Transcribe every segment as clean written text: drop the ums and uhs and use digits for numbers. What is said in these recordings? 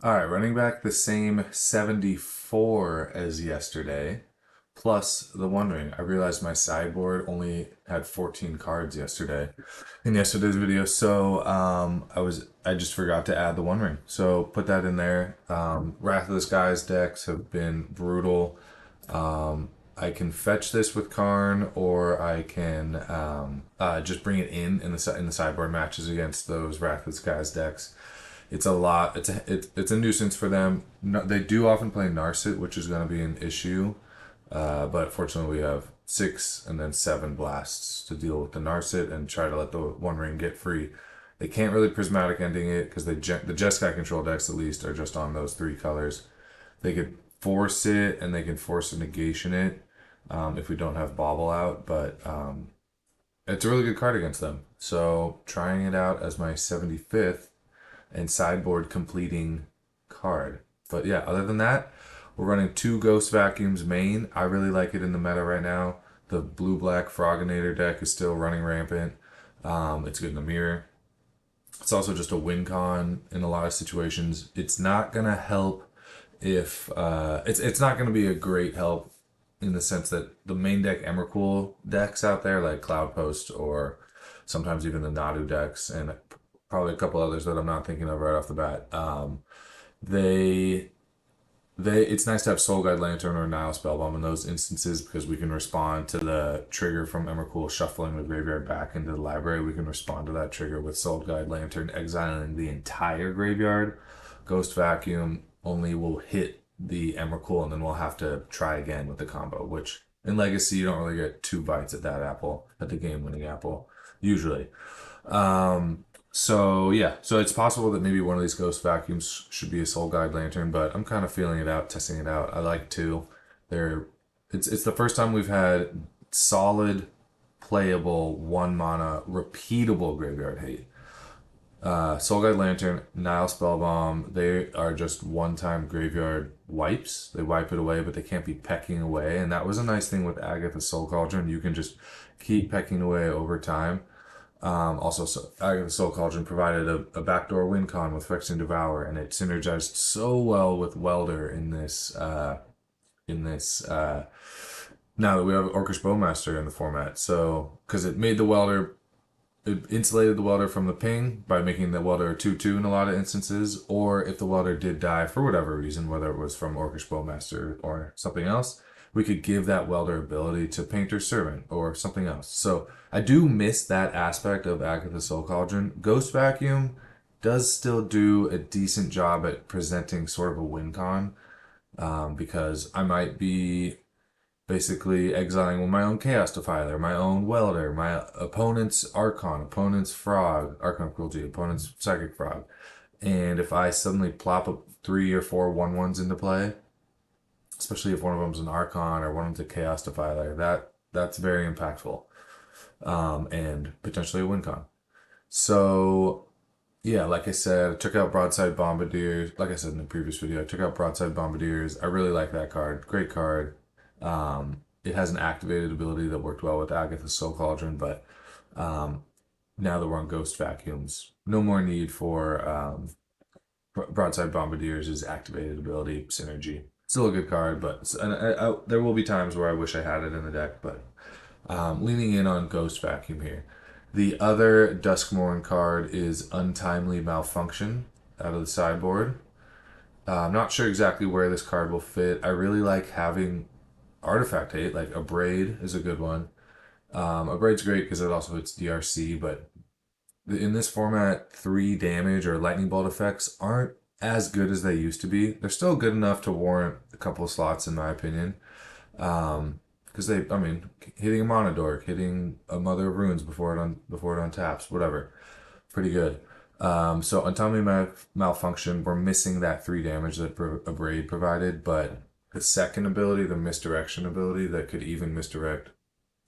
All right, running back the same 74 as yesterday, plus the One Ring. I realized my sideboard only had 14 cards yesterday in yesterday's video, so I just forgot to add the One Ring. So put that in there. Wrath of the Skies decks have been brutal. I can fetch this with Karn, or I can just bring it in the sideboard matches against those Wrath of the Skies decks. It's a lot. It's a nuisance for them. No, they do often play Narset, which is going to be an issue. But fortunately, we have 6 and then 7 blasts to deal with the Narset and try to let the One Ring get free. They can't really prismatic ending it because the Jeskai control decks at least are just on those 3 colors. They could force it and they can force a negation it if we don't have Bauble out, but it's a really good card against them. So trying it out as my 75th and sideboard completing card. But yeah, other than that, we're running 2 Ghost Vacuums main. I really like it in the meta right now. The blue-black Froginator deck is still running rampant. It's good in the mirror. It's also just a win con in a lot of situations. It's not gonna help if it's not gonna be a great help in the sense that the main deck Emrakul decks out there like Cloudpost or sometimes even the Nadu decks and probably a couple others that I'm not thinking of right off the bat. They it's nice to have Soul Guide Lantern or Nile Spellbomb in those instances because we can respond to the trigger from Emrakul shuffling the graveyard back into the library. We can respond to that trigger with Soul Guide Lantern exiling the entire graveyard. Ghost Vacuum only will hit the Emrakul and then we'll have to try again with the combo, which in Legacy you don't really get 2 bites at that apple, at the game-winning apple, usually. So yeah, so it's possible that maybe one of these Ghost Vacuums should be a Soul Guide Lantern, but I'm kind of feeling it out, testing it out. I like 2. They're it's the first time we've had solid, playable 1 mana repeatable graveyard hate. Soul Guide Lantern, Nile Spellbomb, they are just one-time graveyard wipes. They wipe it away, but they can't be pecking away. And that was a nice thing with Agatha Soul Cauldron. You can just keep pecking away over time. Also, Agatha Soul Cauldron provided a backdoor win con with Phyrexian Devour, and it synergized so well with Welder in this. Now that we have Orcish Bowmaster in the format, so because it made the Welder, it insulated the Welder from the ping by making the Welder a 2/2 in a lot of instances, or if the Welder did die for whatever reason, whether it was from Orcish Bowmaster or something else, we could give that Welder ability to Painter's Servant or something else. So I do miss that aspect of Agatha Soul Cauldron. Ghost Vacuum does still do a decent job at presenting sort of a win con, because I might be basically exiling my own Chaos Defiler, my own Welder, my opponent's Archon, opponent's Frog, Archon of Cruelty, opponent's Psychic Frog. And if I suddenly plop up 3 or 4 1/1s into play, especially if one of them's an Archon or one of them's a Chaos Defiler, that's very impactful, and potentially a win con. So yeah, like I said, I took out Broadside Bombardiers. Like I said in the previous video, I took out Broadside Bombardiers. I really like that card. Great card. It has an activated ability that worked well with Agatha's Soul Cauldron, but now that we're on Ghost Vacuums, no more need for Broadside Bombardiers' activated ability synergy. Still a good card, but there will be times where I wish I had it in the deck, but leaning in on Ghost Vacuum here. The other Duskmourn card is Untimely Malfunction out of the sideboard. I'm not sure exactly where this card will fit. I really like having Artifact hate, like Abrade is a good one. Abrade's great because it also hits DRC, but in this format, 3 damage or lightning bolt effects aren't as good as they used to be. They're still good enough to warrant a couple of slots, in my opinion. Because hitting a Monodork, hitting a Mother of Runes before it untaps, whatever, pretty good. So Untimely Malfunction, we're missing that 3 damage that Abrade provided, but the second ability, the misdirection ability, that could even misdirect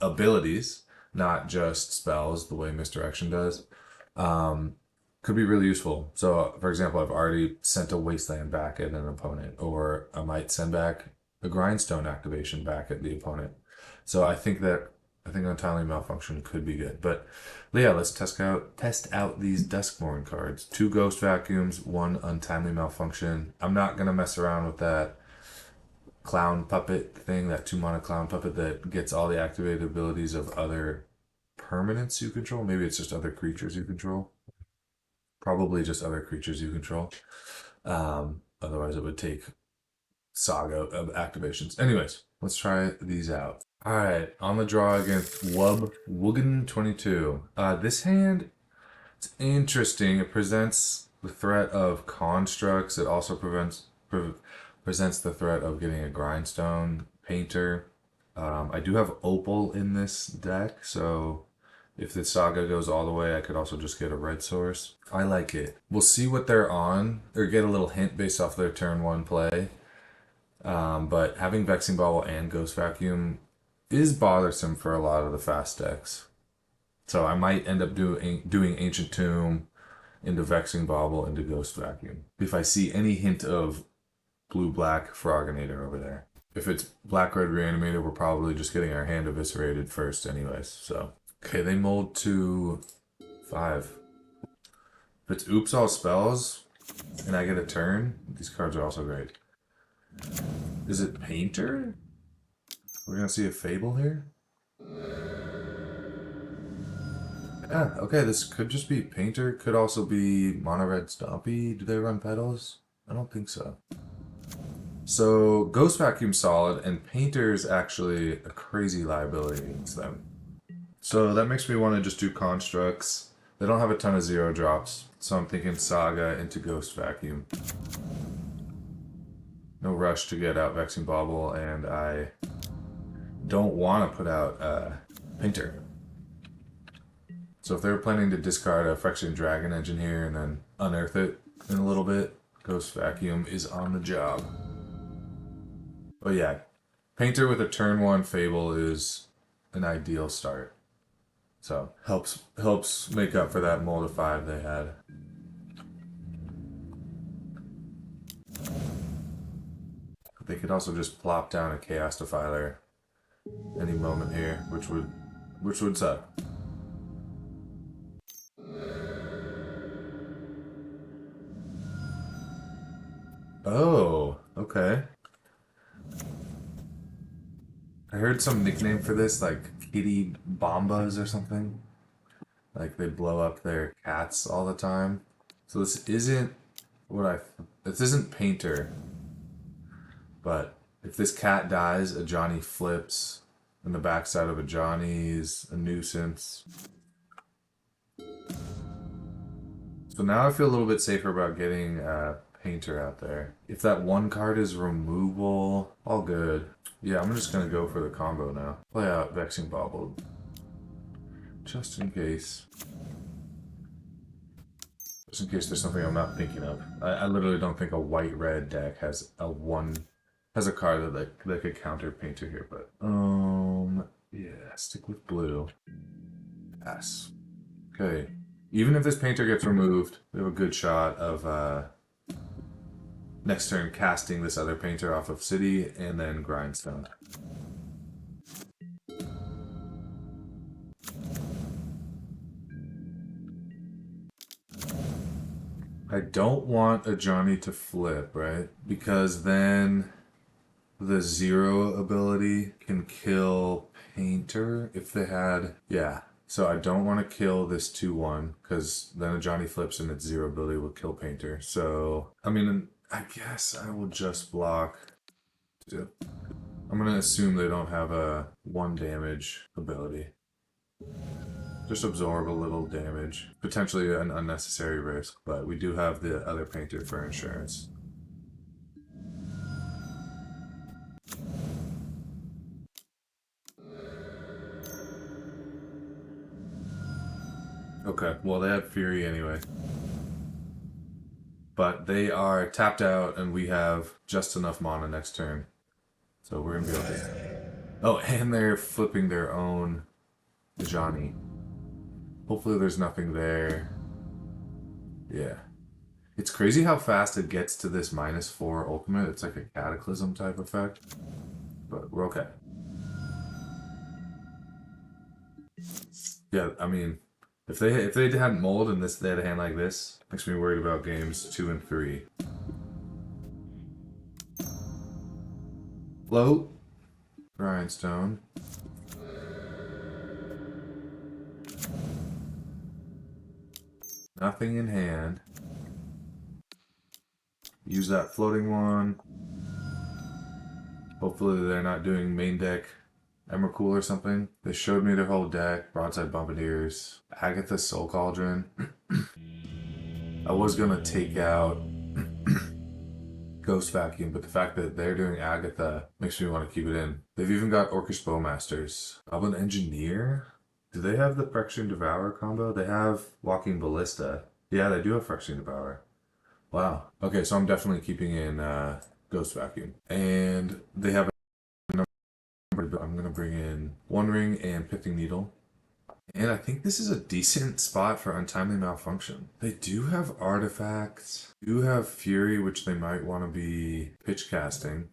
abilities, not just spells, the way misdirection does, could be really useful. So, for example, I've already sent a Wasteland back at an opponent, or I might send back a Grindstone activation back at the opponent. So I think that I think Untimely Malfunction could be good. But yeah, let's test out these Duskmourn cards. 2 Ghost Vacuums, 1 Untimely Malfunction. I'm not gonna mess around with that clown puppet thing, that 2-mana clown puppet that gets all the activated abilities of other permanents you control. Maybe it's just other creatures you control. Probably just other creatures you control. Otherwise, it would take saga of activations. Anyways, let's try these out. All right, on the draw against Wuggen 22. This hand, it's interesting. It presents the threat of constructs. It also presents the threat of getting a Grindstone Painter. I do have Opal in this deck, so if the saga goes all the way, I could also just get a red source. I like it. We'll see what they're on, or get a little hint based off their turn 1 play. But having Vexing Bauble and Ghost Vacuum is bothersome for a lot of the fast decks. So I might end up doing Ancient Tomb into Vexing Bauble into Ghost Vacuum if I see any hint of blue-black Froginator over there. If it's black-red Reanimator, we're probably just getting our hand eviscerated first anyways, so. Okay, they mold to 5. If it's Oops All Spells, and I get a turn, these cards are also great. Is it Painter? We're gonna see a Fable here? Yeah, okay, this could just be Painter. Could also be Mono Red Stompy. Do they run Petals? I don't think so. So, Ghost Vacuum's solid, and Painter's actually a crazy liability against them. So that makes me want to just do Constructs. They don't have a ton of 0 drops, so I'm thinking Saga into Ghost Vacuum. No rush to get out Vexing Bauble, and I don't want to put out Painter. So if they're planning to discard a Phyrexian Dragon Engineer and then unearth it in a little bit, Ghost Vacuum is on the job. But yeah, Painter with a turn 1 Fable is an ideal start. So helps make up for that mold of 5 they had. They could also just plop down a Chaos Defiler any moment here, which would suck. Oh, okay. I heard some nickname for this, like Kitty Bombas or something. Like they blow up their cats all the time. So this isn't this isn't Painter. But if this cat dies, a Johnny flips, and the backside of a Johnny is a nuisance. So now I feel a little bit safer about getting Painter out there. If that 1 card is removable, all good. Yeah, I'm just gonna go for the combo now. Play out Vexing Bauble. Just in case. Just in case there's something I'm not thinking of. I literally don't think a white-red deck has a card that could counter Painter here, but yeah, stick with blue. Pass. Okay. Even if this Painter gets removed, we have a good shot of next turn casting this other Painter off of City and then Grindstone. I don't want a Johnny to flip, right? Because then the 0 ability can kill Painter if they had... Yeah. So I don't want to kill this 2-1, because then a Johnny flips and its 0 ability will kill Painter. So, I mean, I guess I will just block. I'm going to assume they don't have a 1 damage ability. Just absorb a little damage. Potentially an unnecessary risk, but we do have the other Painter for insurance. Okay, well they have Fury anyway. But they are tapped out and we have just enough mana next turn. So we're gonna be able to... Oh, and they're flipping their own Johnny. Hopefully there's nothing there. Yeah. It's crazy how fast it gets to this -4 ultimate. It's like a Cataclysm type effect. But we're okay. Yeah, I mean, if they hadn't mold and they had a hand like this, makes me worried about games 2 and 3. Float, Grindstone. Nothing in hand. Use that floating one. Hopefully they're not doing main deck Emrakul or something. They showed me their whole deck. Broadside Bombardiers. Agatha Soul Cauldron. I was gonna take out Ghost Vacuum, but the fact that they're doing Agatha makes me want to keep it in. They've even got Orcish Bowmasters. Goblin Engineer? Do they have the Phyrexian Devourer combo? They have Walking Ballista. Yeah, they do have Phyrexian Devourer. Wow. Okay, so I'm definitely keeping in Ghost Vacuum. And they have a number, but I'm going to bring in One Ring and Pithing Needle. And I think this is a decent spot for Untimely Malfunction. They do have Artifacts, do have Fury, which they might want to be pitch casting.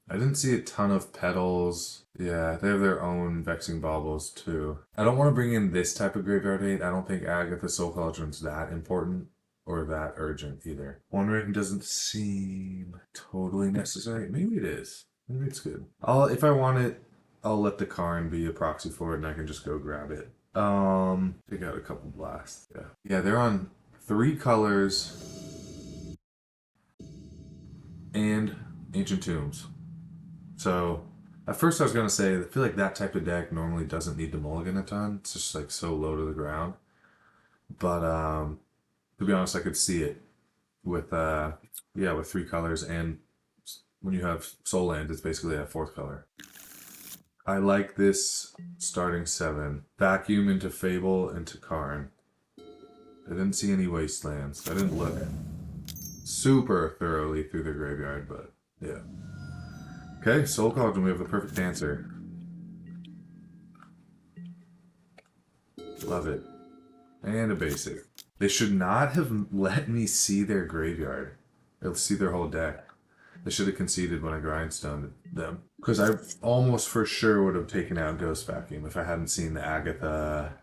I didn't see a ton of Petals. Yeah, they have their own Vexing Baubles too. I don't want to bring in this type of graveyard hate. I don't think Agatha Soul Cauldron's that important or that urgent either. One Ring doesn't seem totally necessary. Maybe it is. Maybe it's good. If I want it, I'll let the Karn be a proxy for it and I can just go grab it. Take out a couple blasts. Yeah, they're on 3 colors and Ancient Tombs. So at first I was gonna say I feel like that type of deck normally doesn't need to mulligan a ton. It's just like so low to the ground. But to be honest, I could see it with with 3 colors, and when you have Soul Land, it's basically a 4th color. I like this starting 7. Vacuum into Fable into Karn. I didn't see any Wastelands. I didn't look super thoroughly through the graveyard, but yeah. Okay, Soul Cauldron, we have the perfect answer. Love it. And a basic. They should not have let me see their graveyard. Or see their whole deck. They should have conceded when I Grindstone them. Because I almost for sure would have taken out Ghost Vacuum if I hadn't seen the Agatha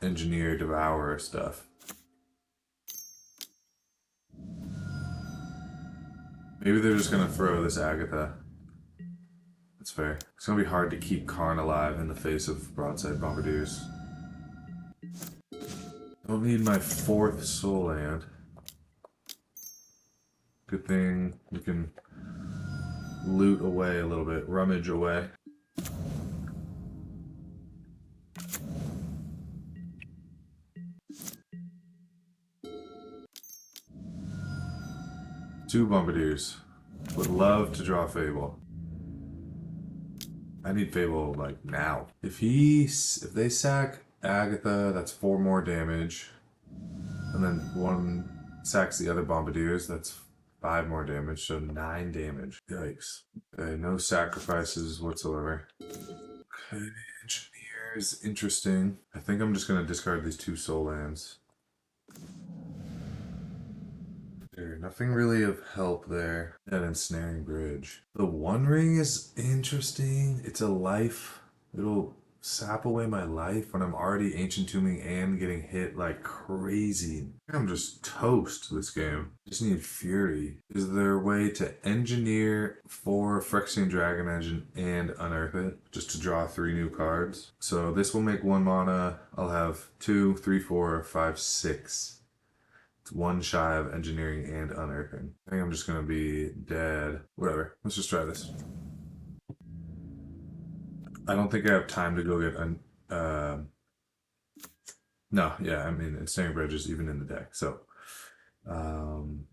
Engineer Devourer stuff. Maybe they're just going to throw this Agatha. That's fair. It's going to be hard to keep Karn alive in the face of Broadside Bombardiers. Don't need my 4th Soul Land. Good thing we can loot away a little bit, rummage away. Two Bombardiers. Would love to draw Fable. I need Fable like now. If they sack Agatha, that's 4 more damage. And then 1 sacks the other Bombardiers, that's 5 more damage, so 9 damage. Yikes. Okay, no sacrifices whatsoever. Okay, Engineer is interesting. I think I'm just gonna discard these 2 Soul Lands. There's nothing really of help there. That Ensnaring Bridge. The One Ring is interesting. It's a life. It'll sap away my life when I'm already Ancient Tombing and getting hit like crazy. I'm just toast this game. Just need Fury. Is there a way to engineer for Phyrexian Dragon Engine and unearth it? Just to draw 3 new cards. So this will make 1 mana. I'll have 2, 3, 4, 5, 6. It's 1 shy of engineering and unearthing. I think I'm just gonna be dead. Whatever. Let's just try this. I don't think I have time to go get no, yeah, I mean, Ensnaring Bridge is even in the deck, so I'm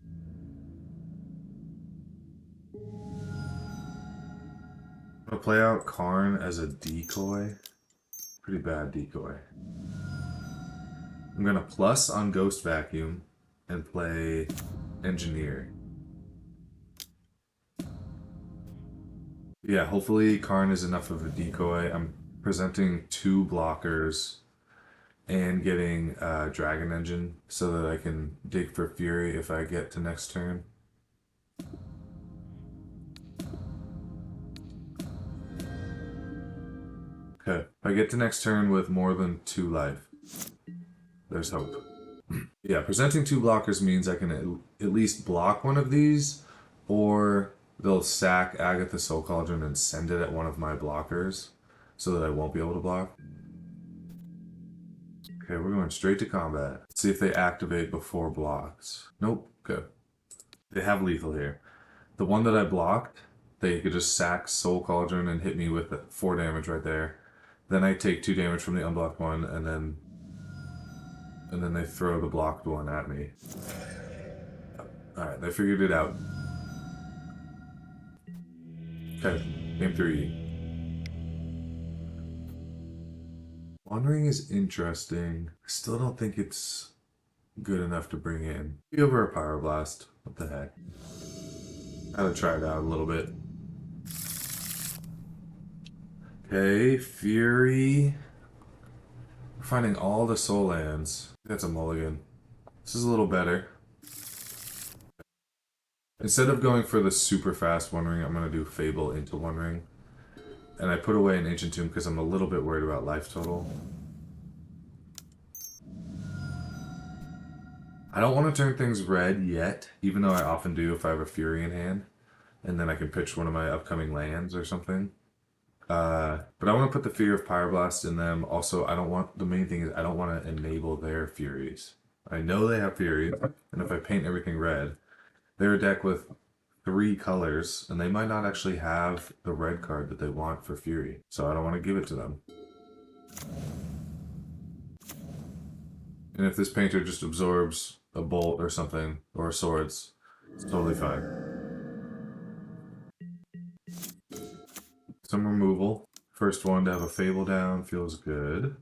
gonna play out Karn as a decoy. Pretty bad decoy. I'm gonna plus on Ghost Vacuum and play Engineer. Yeah, hopefully Karn is enough of a decoy. I'm presenting 2 blockers and getting Dragon Engine so that I can dig for Fury if I get to next turn. Okay. If I get to next turn with more than 2 life, there's hope. Yeah, presenting 2 blockers means I can at least block one of these, or they'll sack Agatha Soul Cauldron and send it at one of my blockers so that I won't be able to block. Okay, we're going straight to combat. Let's see if they activate before blocks. Nope. Okay. They have lethal here. The one that I blocked, they could just sack Soul Cauldron and hit me with 4 damage right there. Then I take 2 damage from the unblocked one, and then they throw the blocked one at me. Alright, they figured it out. Okay, game 3. Wandering is interesting. I still don't think it's good enough to bring in. Be over a Pyroblast. What the heck? Gotta try it out a little bit. Okay, Fury. We're finding all the soul lands. That's a mulligan. This is a little better. Instead of going for the super fast One Ring, I'm going to do Fable into One Ring. And I put away an Ancient Tomb because I'm a little bit worried about life total. I don't want to turn things red yet, even though I often do if I have a Fury in hand. And then I can pitch one of my upcoming lands or something. But I want to put the Fear of Pyroblast in them. Also, the main thing is I don't want to enable their Furies. I know they have Furies, and if I paint everything red, they're a deck with 3 colors, and they might not actually have the red card that they want for Fury. So I don't want to give it to them. And if this painter just absorbs a bolt or something, or swords, it's totally fine. Some removal. First one to have a Fable down feels good.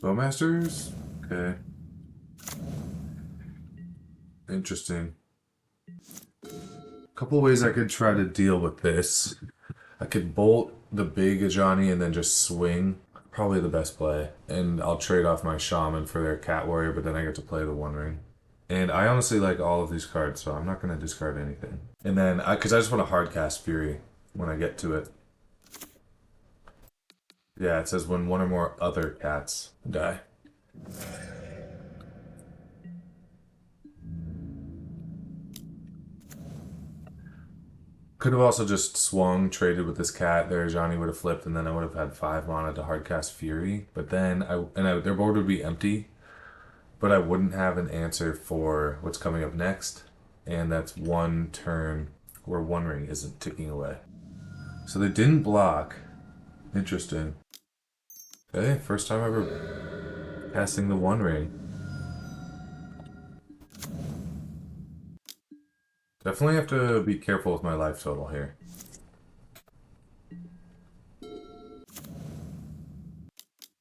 Bowmasters? Okay. Interesting. Couple ways I could try to deal with this. I could bolt the big Ajani and then just swing. Probably the best play. And I'll trade off my Shaman for their Cat Warrior, but then I get to play the One Ring. And I honestly like all of these cards, so I'm not going to discard anything. And then, because I just want to hardcast Fury when I get to it. Yeah, it says when one or more other cats die. Could have also just swung, traded with this cat. Their Johnny would have flipped, and then I would have had 5 mana to hardcast Fury. But then, their board would be empty, but I wouldn't have an answer for what's coming up next. And that's one turn where One Ring isn't ticking away. So they didn't block. Interesting. Okay, first time ever casting the One Ring. Definitely have to be careful with my life total here.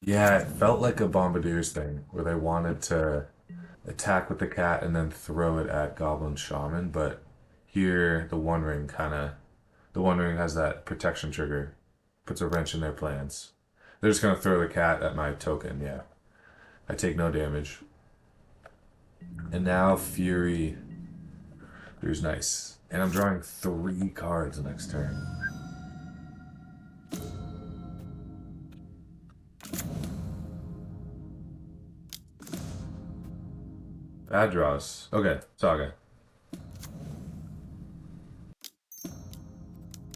Yeah, it felt like a Bombardier's thing, where they wanted to attack with the cat and then throw it at Goblin Shaman, but here the One Ring has that protection trigger, puts a wrench in their plans. They're just gonna throw the cat at my token, yeah. I take no damage. And now Fury. Fury's nice. And I'm drawing 3 cards next turn. Bad draws. Okay, Saga.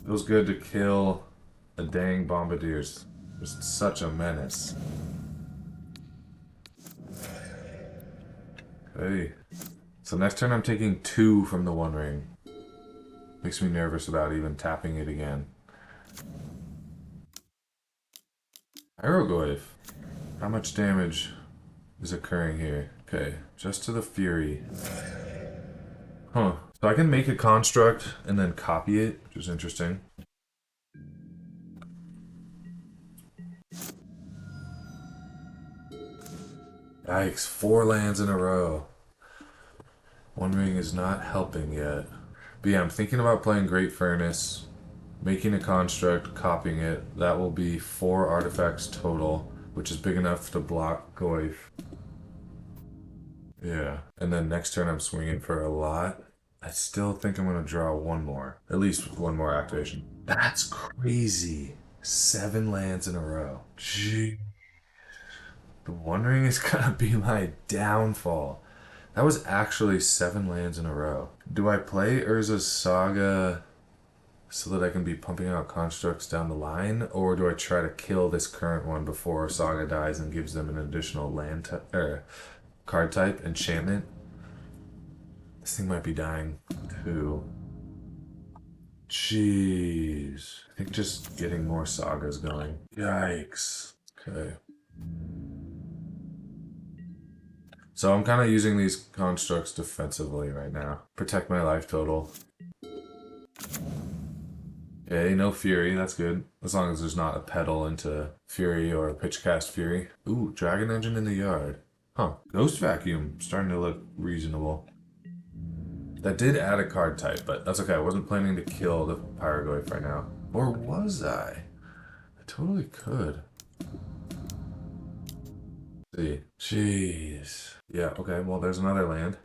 Feels good to kill a dang Bombardiers. Just such a menace. Okay. So next turn I'm taking 2 from the One Ring. Makes me nervous about even tapping it again. Hieroglyph. How much damage is occurring here? Okay, just to the Fury. Huh. So I can make a construct and then copy it, which is interesting. Yikes, 4 lands in a row. One Ring is not helping yet. But yeah, I'm thinking about playing Great Furnace, making a construct, copying it. That will be 4 artifacts total, which is big enough to block Goyf. Yeah. And then next turn I'm swinging for a lot. I still think I'm going to draw one more. At least one more activation. That's crazy. 7 lands in a row. Gee. The One Ring is going to be my downfall. That was actually 7 lands in a row. Do I play Urza's Saga so that I can be pumping out constructs down the line? Or do I try to kill this current one before Saga dies and gives them an additional card type, enchantment? This thing might be dying too. Jeez. I think just getting more sagas going. Yikes. Okay. So I'm kind of using these constructs defensively right now. Protect my life total. Okay, no Fury, that's good. As long as there's not a pedal into Fury or a Pitchcast Fury. Ooh, Dragon Engine in the yard. Huh. Ghost Vacuum, starting to look reasonable. That did add a card type, but that's okay. I wasn't planning to kill the Pyrogoyf right now. Or was I? I totally could. Let's see. Jeez. Yeah, okay, well, there's another land.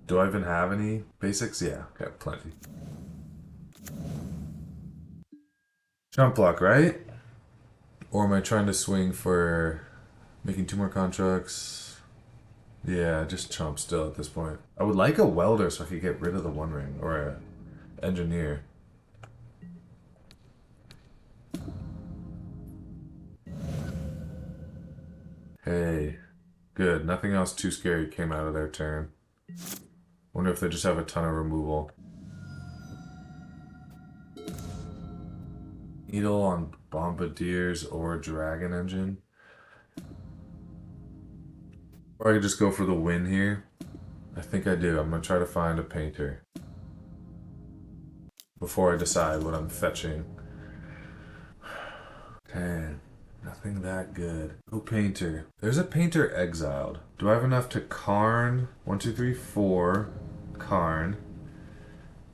Do I even have any basics? Yeah, okay, plenty. Jump block, right? Or am I trying to swing for making 2 more contracts? Yeah, just chump still at this point. I would like a welder so I could get rid of the One Ring, or a engineer. Hey, good. Nothing else too scary came out of their turn. Wonder if they just have a ton of removal. Needle on Bombardiers or Dragon Engine. Or I could just go for the win here. I think I do. I'm going to try to find a painter before I decide what I'm fetching. 10. Nothing that good. No painter. There's a painter exiled. Do I have enough to Karn? 1, 2, 3, 4. Karn.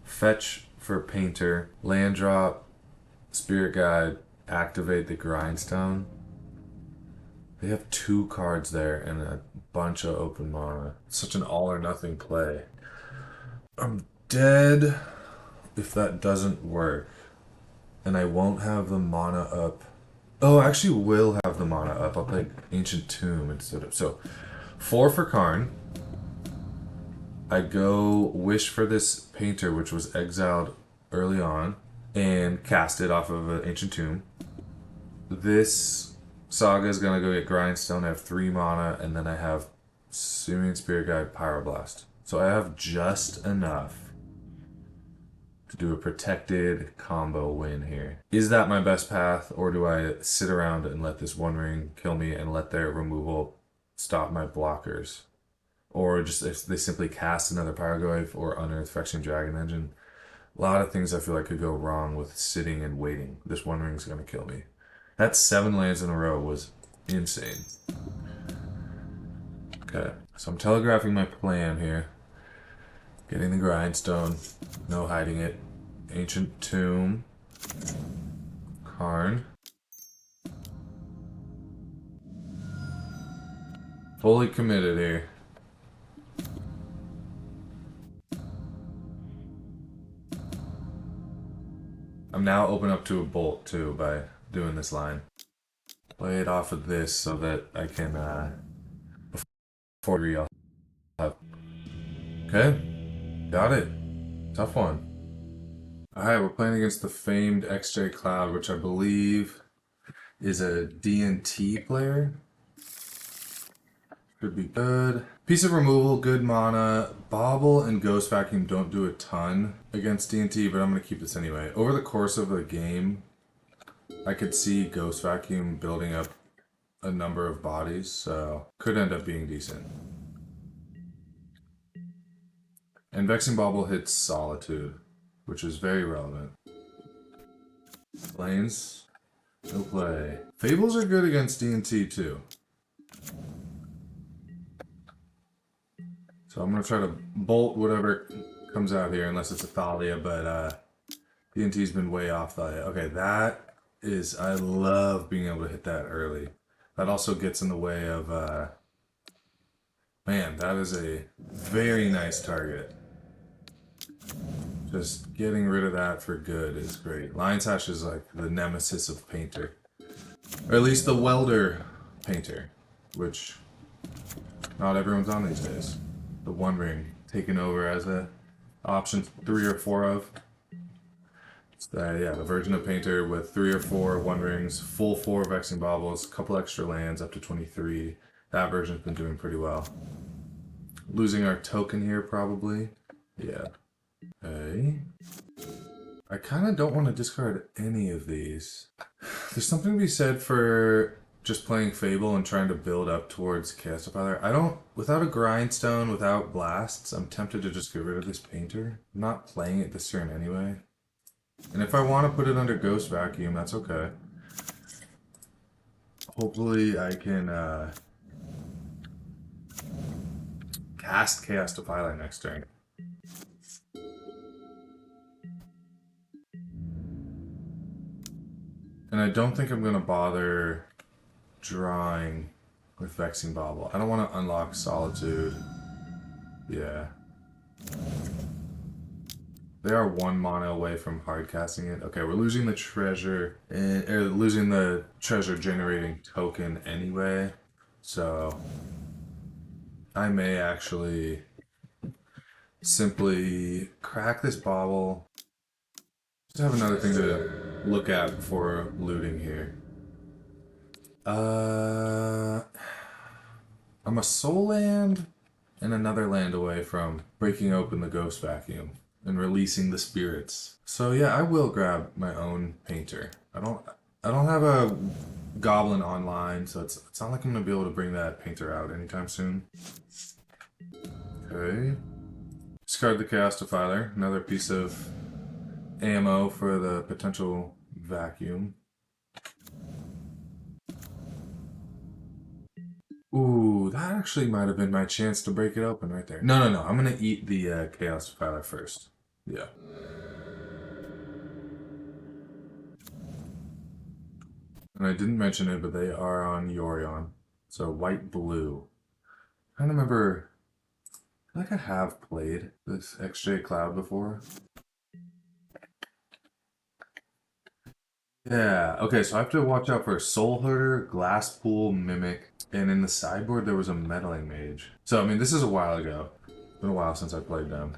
Fetch for painter. Land drop. Spirit Guide. Activate the Grindstone. They have 2 cards there and a bunch of open mana. It's such an all or nothing play. I'm dead if that doesn't work. And I won't have the mana up. Oh, I actually will have the mana up. I'll play Ancient Tomb instead of... So, 4 for Karn. I go wish for this painter, which was exiled early on, and cast it off of an Ancient Tomb. This Saga is going to go get Grindstone. I have 3 mana, and then I have Simian Spirit Guide, Pyroblast. So I have just enough to do a protected combo win here. Is that my best path, or do I sit around and let this One Ring kill me and let their removal stop my blockers? Or just if they simply cast another Pyrogoyf or Unearth Fetching Dragon Engine? A lot of things I feel like could go wrong with sitting and waiting. This One Ring's gonna kill me. That 7 lands in a row was insane. Okay, so I'm telegraphing my plan here. Getting the Grindstone, no hiding it. Ancient Tomb, Karn. Fully committed here. I'm now open up to a bolt too by doing this line. Play it off of this so that I can, before 3 I'll have. Okay, got it. Tough one. Alright, we're playing against the famed xJCloud, which I believe is a D&T player. Could be good. Piece of removal, good mana. Bobble and Ghost Vacuum don't do a ton against D&T, but I'm going to keep this anyway. Over the course of the game, I could see Ghost Vacuum building up a number of bodies, so could end up being decent. And Vexing Bobble hits Solitude, which is very relevant. Lanes, no play. Fables are good against D&T too. So I'm going to try to bolt whatever comes out here, unless it's a Thalia, but D&T's been way off Thalia. Okay, that is... I love being able to hit that early. That also gets in the way of, man, that is a very nice target. Just getting rid of that for good is great. Lion's Sash is like the nemesis of Painter. Or at least the Welder Painter, which not everyone's on these days. The One Ring taken over as a option 3 or 4 of. Yeah, the version of Painter with 3 or 4 One Rings, full 4 Vexing Baubles, a couple extra lands up to 23. That version's been doing pretty well. Losing our token here probably. Yeah. Okay. I kind of don't want to discard any of these. There's something to be said for just playing Fable and trying to build up towards Chaos Defiler. I don't, without a Grindstone, without blasts, I'm tempted to just get rid of this Painter. I'm not playing it this turn anyway. And if I want to put it under Ghost Vacuum, that's okay. Hopefully I can cast Chaos Defiler next turn. And I don't think I'm going to bother drawing with Vexing Bauble. I don't want to unlock Solitude. Yeah. They are 1 mana away from hard casting it. Okay, we're losing the treasure, or losing the treasure generating token anyway. So I may actually simply crack this bauble. Just have another thing to look at before looting here. I'm a soul land and another land away from breaking open the Ghost Vacuum and releasing the spirits. So yeah, I will grab my own Painter. I don't have a Goblin online, so it's not like I'm gonna be able to bring that Painter out anytime soon. Okay. Discard the Chaos Defiler, another piece of ammo for the potential vacuum. Ooh, that actually might have been my chance to break it open right there. No. I'm gonna eat the Chaos Defiler first. Yeah. And I didn't mention it, but they are on Yorion. So white-blue. I remember, I feel like I have played this xJCloud before. Yeah, okay, so I have to watch out for Soul Herder, Glasspool, Mimic, and in the sideboard there was a Meddling Mage. So, I mean, this is a while ago. It's been a while since I played them.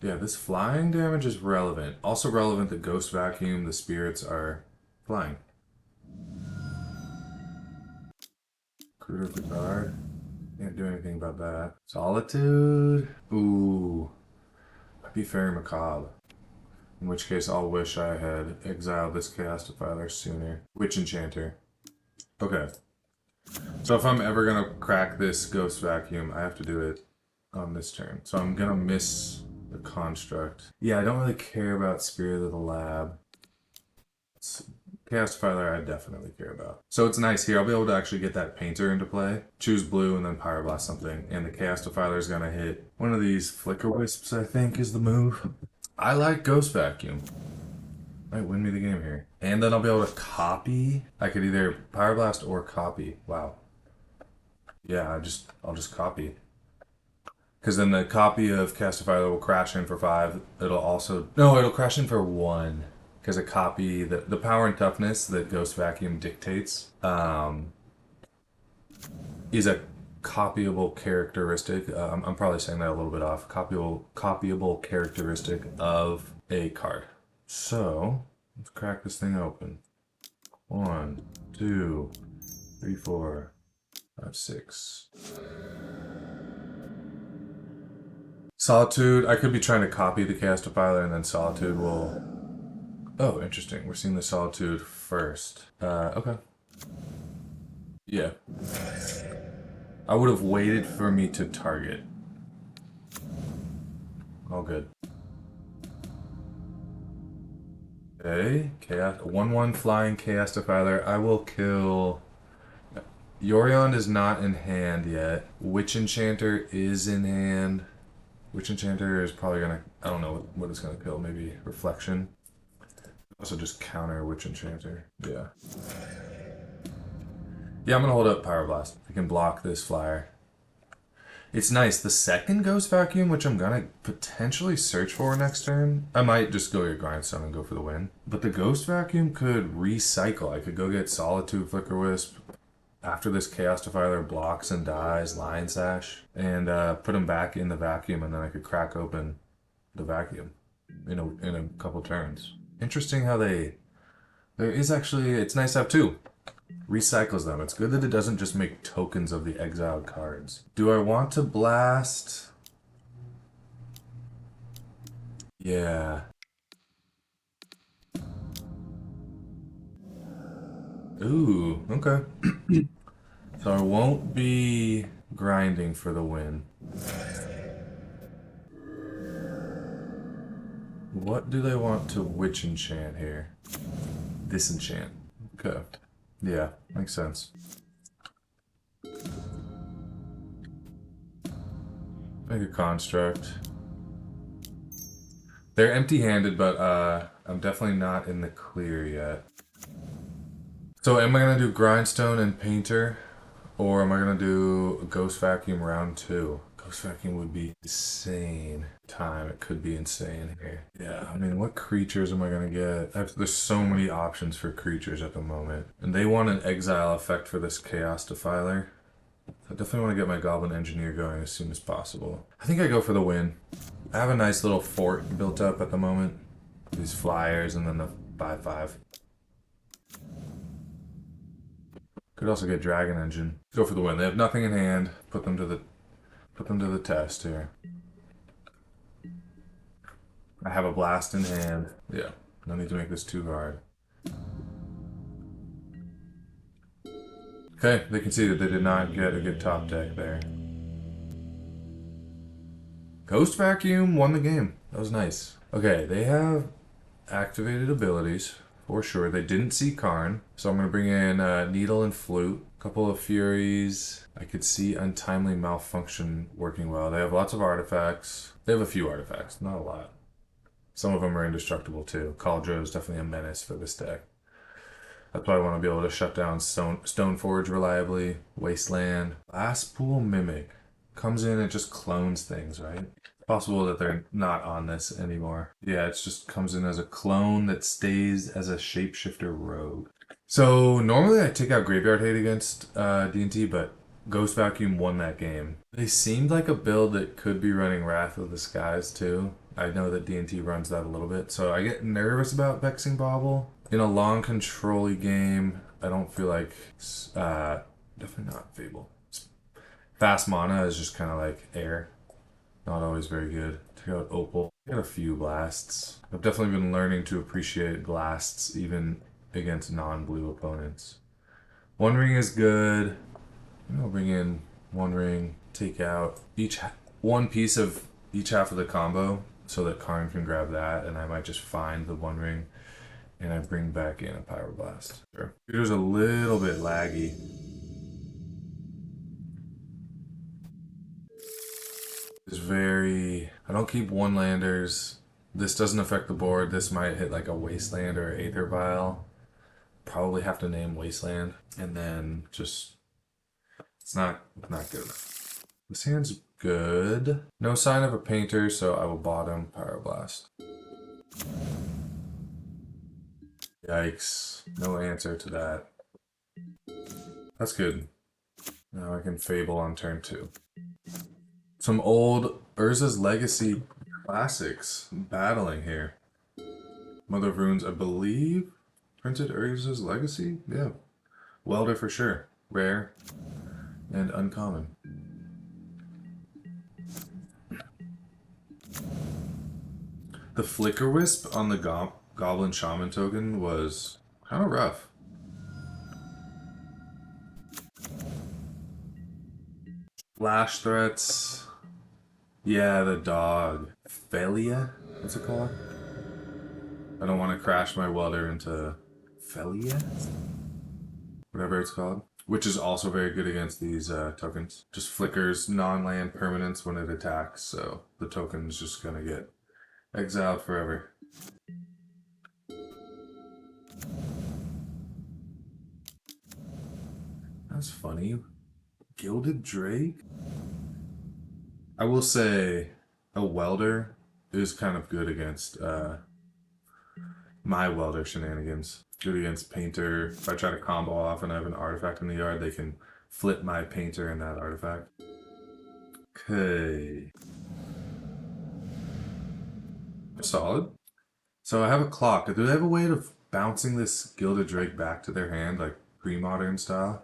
Yeah, this flying damage is relevant. Also relevant that Ghost Vacuum, the spirits are flying. Cruder of the card. Can't do anything about that. Solitude. Ooh. Might be Fairy Macabre. In which case I'll wish I had exiled this Chaos Defiler sooner. Witch Enchanter. Okay. So if I'm ever gonna crack this Ghost Vacuum, I have to do it on this turn. So I'm gonna miss the Construct. Yeah, I don't really care about Spirit of the Lab. Chaos Defiler I definitely care about. So it's nice here. I'll be able to actually get that Painter into play. Choose blue and then Pyroblast something. And the Chaos Defiler is gonna hit one of these Flicker Wisps, I think is the move. I like Ghost Vacuum. Might win me the game here. And then I'll be able to copy. I could either Pyroblast or copy. Wow. Yeah, I'll just copy. Because then the copy of Chaos Defiler will crash in for 5. It'll crash in for 1. Because a copy, the power and toughness that Ghost Vacuum dictates is a copyable characteristic. I'm probably saying that a little bit off. Copyable characteristic of a card. So let's crack this thing open. 1, 2, 3, 4, 5, 6. Solitude. I could be trying to copy the Chaos Defiler, and then Solitude will. Oh, interesting. We're seeing the Solitude first. Okay. Yeah. I would have waited for me to target. All good. Okay, Chaos 1/1 flying Chaos Defiler. I will kill. Yorion is not in hand yet. Witch Enchanter is in hand. Witch Enchanter is probably gonna. I don't know what it's gonna kill. Maybe Reflection. Also, just counter Witch Enchanter. Yeah. Yeah, I'm gonna hold up Pyroblast. I can block this flyer. It's nice. The second Ghost Vacuum, which I'm gonna potentially search for next turn, I might just go get Grindstone and go for the win. But the Ghost Vacuum could recycle. I could go get Solitude, Flicker Wisp after this Chaos Defiler blocks and dies, Lion Sash, and put him back in the vacuum, and then I could crack open the vacuum in a couple turns. Interesting how there is actually, it's nice to have two. Recycles them. It's good that it doesn't just make tokens of the exiled cards. Do I want to blast? Yeah. Ooh, okay. So I won't be grinding for the win. What do they want to witch enchant here? Disenchant. Okay. Yeah, makes sense. Make a construct. They're empty-handed, but I'm definitely not in the clear yet. So am I gonna do Grindstone and Painter, or am I gonna do Ghost Vacuum round 2? Ghost Vacuum would be insane. It could be insane here. Yeah, I mean, what creatures am I gonna get? There's so many options for creatures at the moment, and they want an exile effect for this Chaos Defiler. I definitely want to get my Goblin Engineer going as soon as possible. I think I go for the win. I have a nice little fort built up at the moment. These flyers and then the 5/5. Could also get Dragon Engine. Go for the win. They have nothing in hand. Put them to the test here. I have a blast in hand. Yeah, no need to make this too hard. Okay, they conceded. They did not get a good top deck there. Ghost Vacuum won the game. That was nice. Okay, they have activated abilities for sure. They didn't see Karn, so I'm going to bring in Needle and Flute. A couple of Furies. I could see Untimely Malfunction working well. They have lots of artifacts. They have a few artifacts, not a lot. Some of them are indestructible too. Cauldron is definitely a menace for this deck. That's why I want to be able to shut down Stoneforge reliably. Wasteland. Last Pool Mimic. Comes in and just clones things, right? It's possible that they're not on this anymore. Yeah, it just comes in as a clone that stays as a shapeshifter rogue. So normally I take out Graveyard Hate against D&T, but Ghost Vacuum won that game. They seemed like a build that could be running Wrath of the Skies too. I know that D&T runs that a little bit, so I get nervous about Vexing Bauble. In a long control-y game, I don't feel like... definitely not Fable. Fast mana is just kind of like air. Not always very good. Take out Opal. Got a few blasts. I've definitely been learning to appreciate blasts even against non-blue opponents. One Ring is good. I'll bring in One Ring. Take out one piece of each half of the combo so that Karn can grab that, and I might just find the One Ring and I bring back in a Pyroblast. Sure. Computer's a little bit laggy. It's very... I don't keep one landers. This doesn't affect the board. This might hit like a Wasteland or Aether Vial. Probably have to name Wasteland. And then just... It's not good enough. This hand's good. No sign of a Painter, so I will bottom Pyroblast. Yikes. No answer to that. That's good. Now I can Fable on turn 2. Some old Urza's Legacy classics battling here. Mother of Runes, I believe, printed Urza's Legacy? Yeah. Welder for sure. Rare and uncommon. The Flicker Wisp on the Goblin Shaman token was kind of rough. Flash threats. Yeah, the dog. Felia? What's it called? I don't want to crash my welder into Felia? Whatever it's called. Which is also very good against these tokens. Just flickers non-land permanents when it attacks, so the token's just gonna get exiled forever. That's funny. Gilded Drake? I will say a welder is kind of good against my welder shenanigans. Good against painter. If I try to combo off and I have an artifact in the yard, they can flip my painter and that artifact. Okay. Solid. So I have a clock. Do they have a way of bouncing this Gilded Drake back to their hand, like pre-modern style?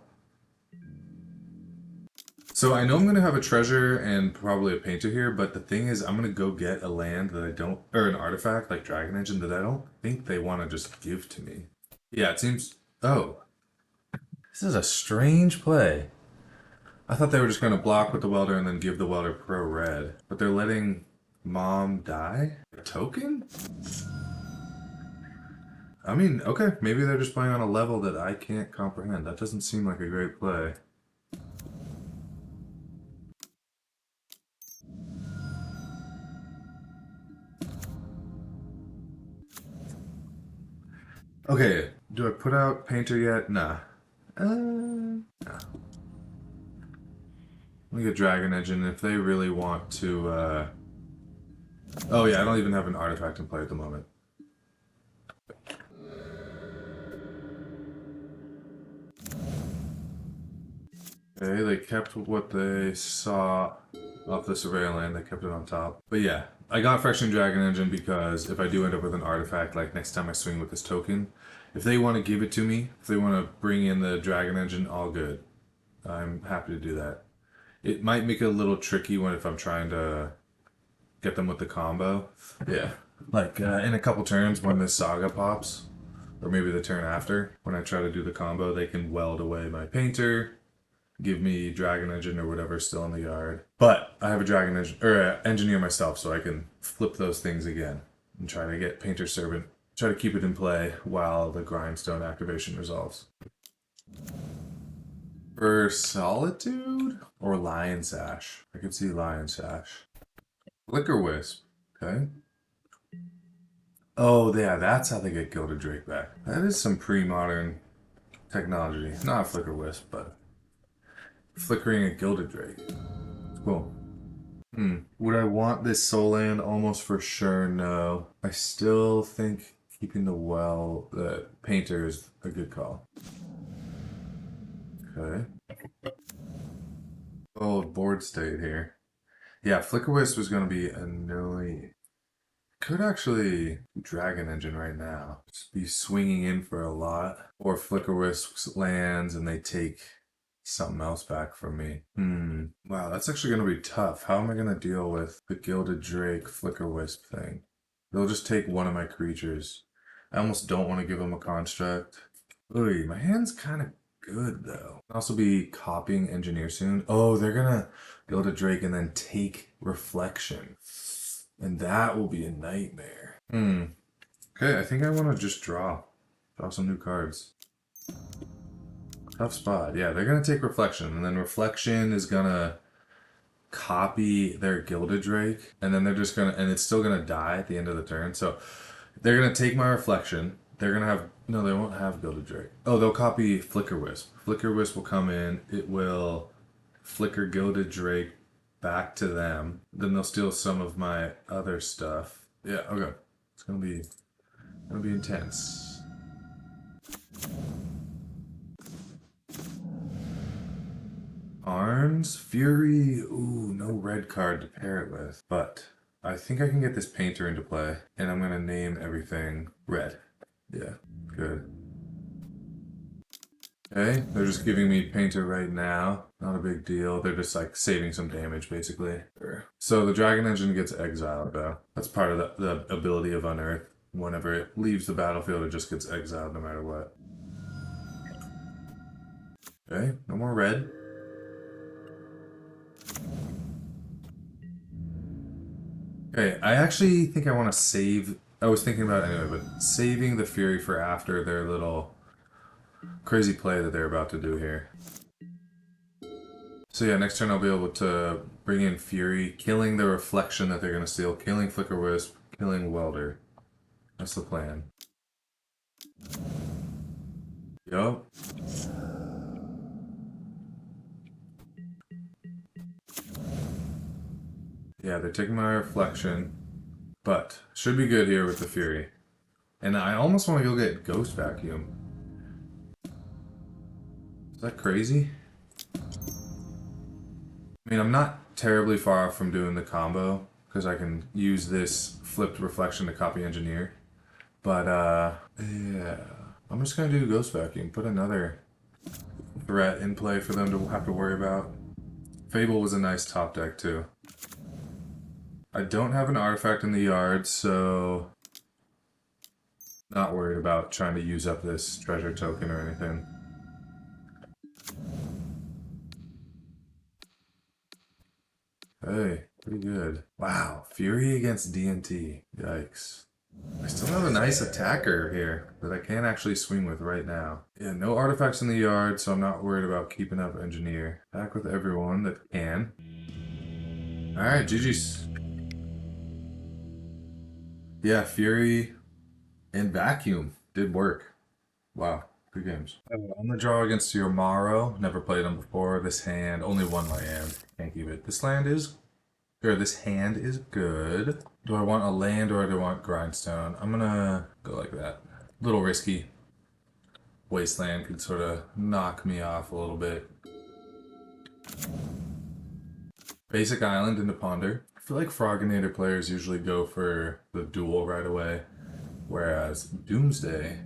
So I know I'm going to have a treasure and probably a painter here, but the thing is I'm going to go get a land that I don't, or an artifact like Dragon Engine that I don't think they want to just give to me. Yeah, it seems, oh, this is a strange play. I thought they were just going to block with the welder and then give the welder pro red, but they're letting mom die? A token? I mean, okay, maybe they're just playing on a level that I can't comprehend. That doesn't seem like a great play. Okay, do I put out painter yet? Nah. Nah. Let me get Dragon Engine if they really want to, oh yeah, I don't even have an artifact in play at the moment. Okay, they kept what they saw off the surveil land, they kept it on top. But yeah, I got Freshing Dragon Engine because if I do end up with an artifact, like next time I swing with this token, if they want to give it to me, if they want to bring in the Dragon Engine, all good. I'm happy to do that. It might make it a little tricky when if I'm trying to get them with the combo. Yeah, like in a couple turns when this Saga pops, or maybe the turn after, when I try to do the combo, they can weld away my painter, give me Dragon Engine or whatever still in the yard. But I have a Dragon Engine or Engineer myself, so I can flip those things again and try to get Painter Servant, try to keep it in play while the Grindstone activation resolves. For Solitude or Lion Sash? I could see Lion Sash. Flicker Wisp. Okay. Oh, yeah, that's how they get Gilded Drake back. That is some pre-modern technology. Not Flicker Wisp, but flickering a Gilded Drake. Cool. Would I want this Soul Land? Almost for sure, no. I still think keeping the painter is a good call. Okay. Oh, board state here. Yeah, Flicker Wisp was going to be annoying. Could actually Dragon Engine right now. Just be swinging in for a lot. Or Flicker Wisp lands and they take something else back from me. Wow, that's actually going to be tough. How am I going to deal with the Gilded Drake Flicker Wisp thing? They'll just take one of my creatures. I almost don't want to give them a construct. Ooh, my hand's kind of good though. I'll also be copying Engineer soon. Oh, they're going to Gilded Drake and then take Reflection. And that will be a nightmare. Okay, I think I want to just draw some new cards. Tough spot. Yeah, they're going to take Reflection, and then Reflection is going to copy their Gilded Drake, and then they're just going to, and it's still going to die at the end of the turn. So they're going to take my Reflection. They're going to have, no, they won't have Gilded Drake. Oh, they'll copy Flicker Wisp. Flicker Wisp will come in. It will flicker Gilded Drake back to them. Then they'll steal some of my other stuff. Yeah, okay. It's gonna be intense. Arms, Fury. Ooh, no red card to pair it with. But I think I can get this painter into play, and I'm gonna name everything red. Yeah, good. Okay, they're just giving me painter right now. Not a big deal. They're just like saving some damage, basically. So the Dragon Engine gets exiled, though. That's part of the ability of Unearth. Whenever it leaves the battlefield, it just gets exiled no matter what. Okay, no more red. Okay, I actually think I want to save... I was thinking about it anyway, but saving the Fury for after their little crazy play that they're about to do here. So yeah, next turn I'll be able to bring in Fury, killing the Reflection that they're going to steal, killing Flicker Wisp, killing Welder. That's the plan. Yup. Yeah, they're taking my reflection, but should be good here with the Fury. And I almost want to go get Ghost Vacuum. Is that crazy? I mean, I'm not terribly far off from doing the combo, because I can use this flipped reflection to copy engineer. But, yeah. I'm just gonna do Ghost Vacuum, put another threat in play for them to have to worry about. Fable was a nice top deck, too. I don't have an artifact in the yard, so not worried about trying to use up this treasure token or anything. Hey, pretty good. Wow, Fury against DNT. Yikes. I still have a nice attacker here that I can't actually swing with right now. Yeah, no artifacts in the yard, so I'm not worried about keeping up Engineer. Back with everyone that can. Alright, GG's. Yeah, Fury and Vacuum did work. Wow, good games. On the draw against Yomaro, never played him before. This hand, only one land. Can't keep it. This hand is good. Do I want a land or do I want Grindstone? I'm gonna go like that. A little risky. Wasteland could sort of knock me off a little bit. Basic Island into Ponder. I feel like Froginator players usually go for the duel right away, whereas Doomsday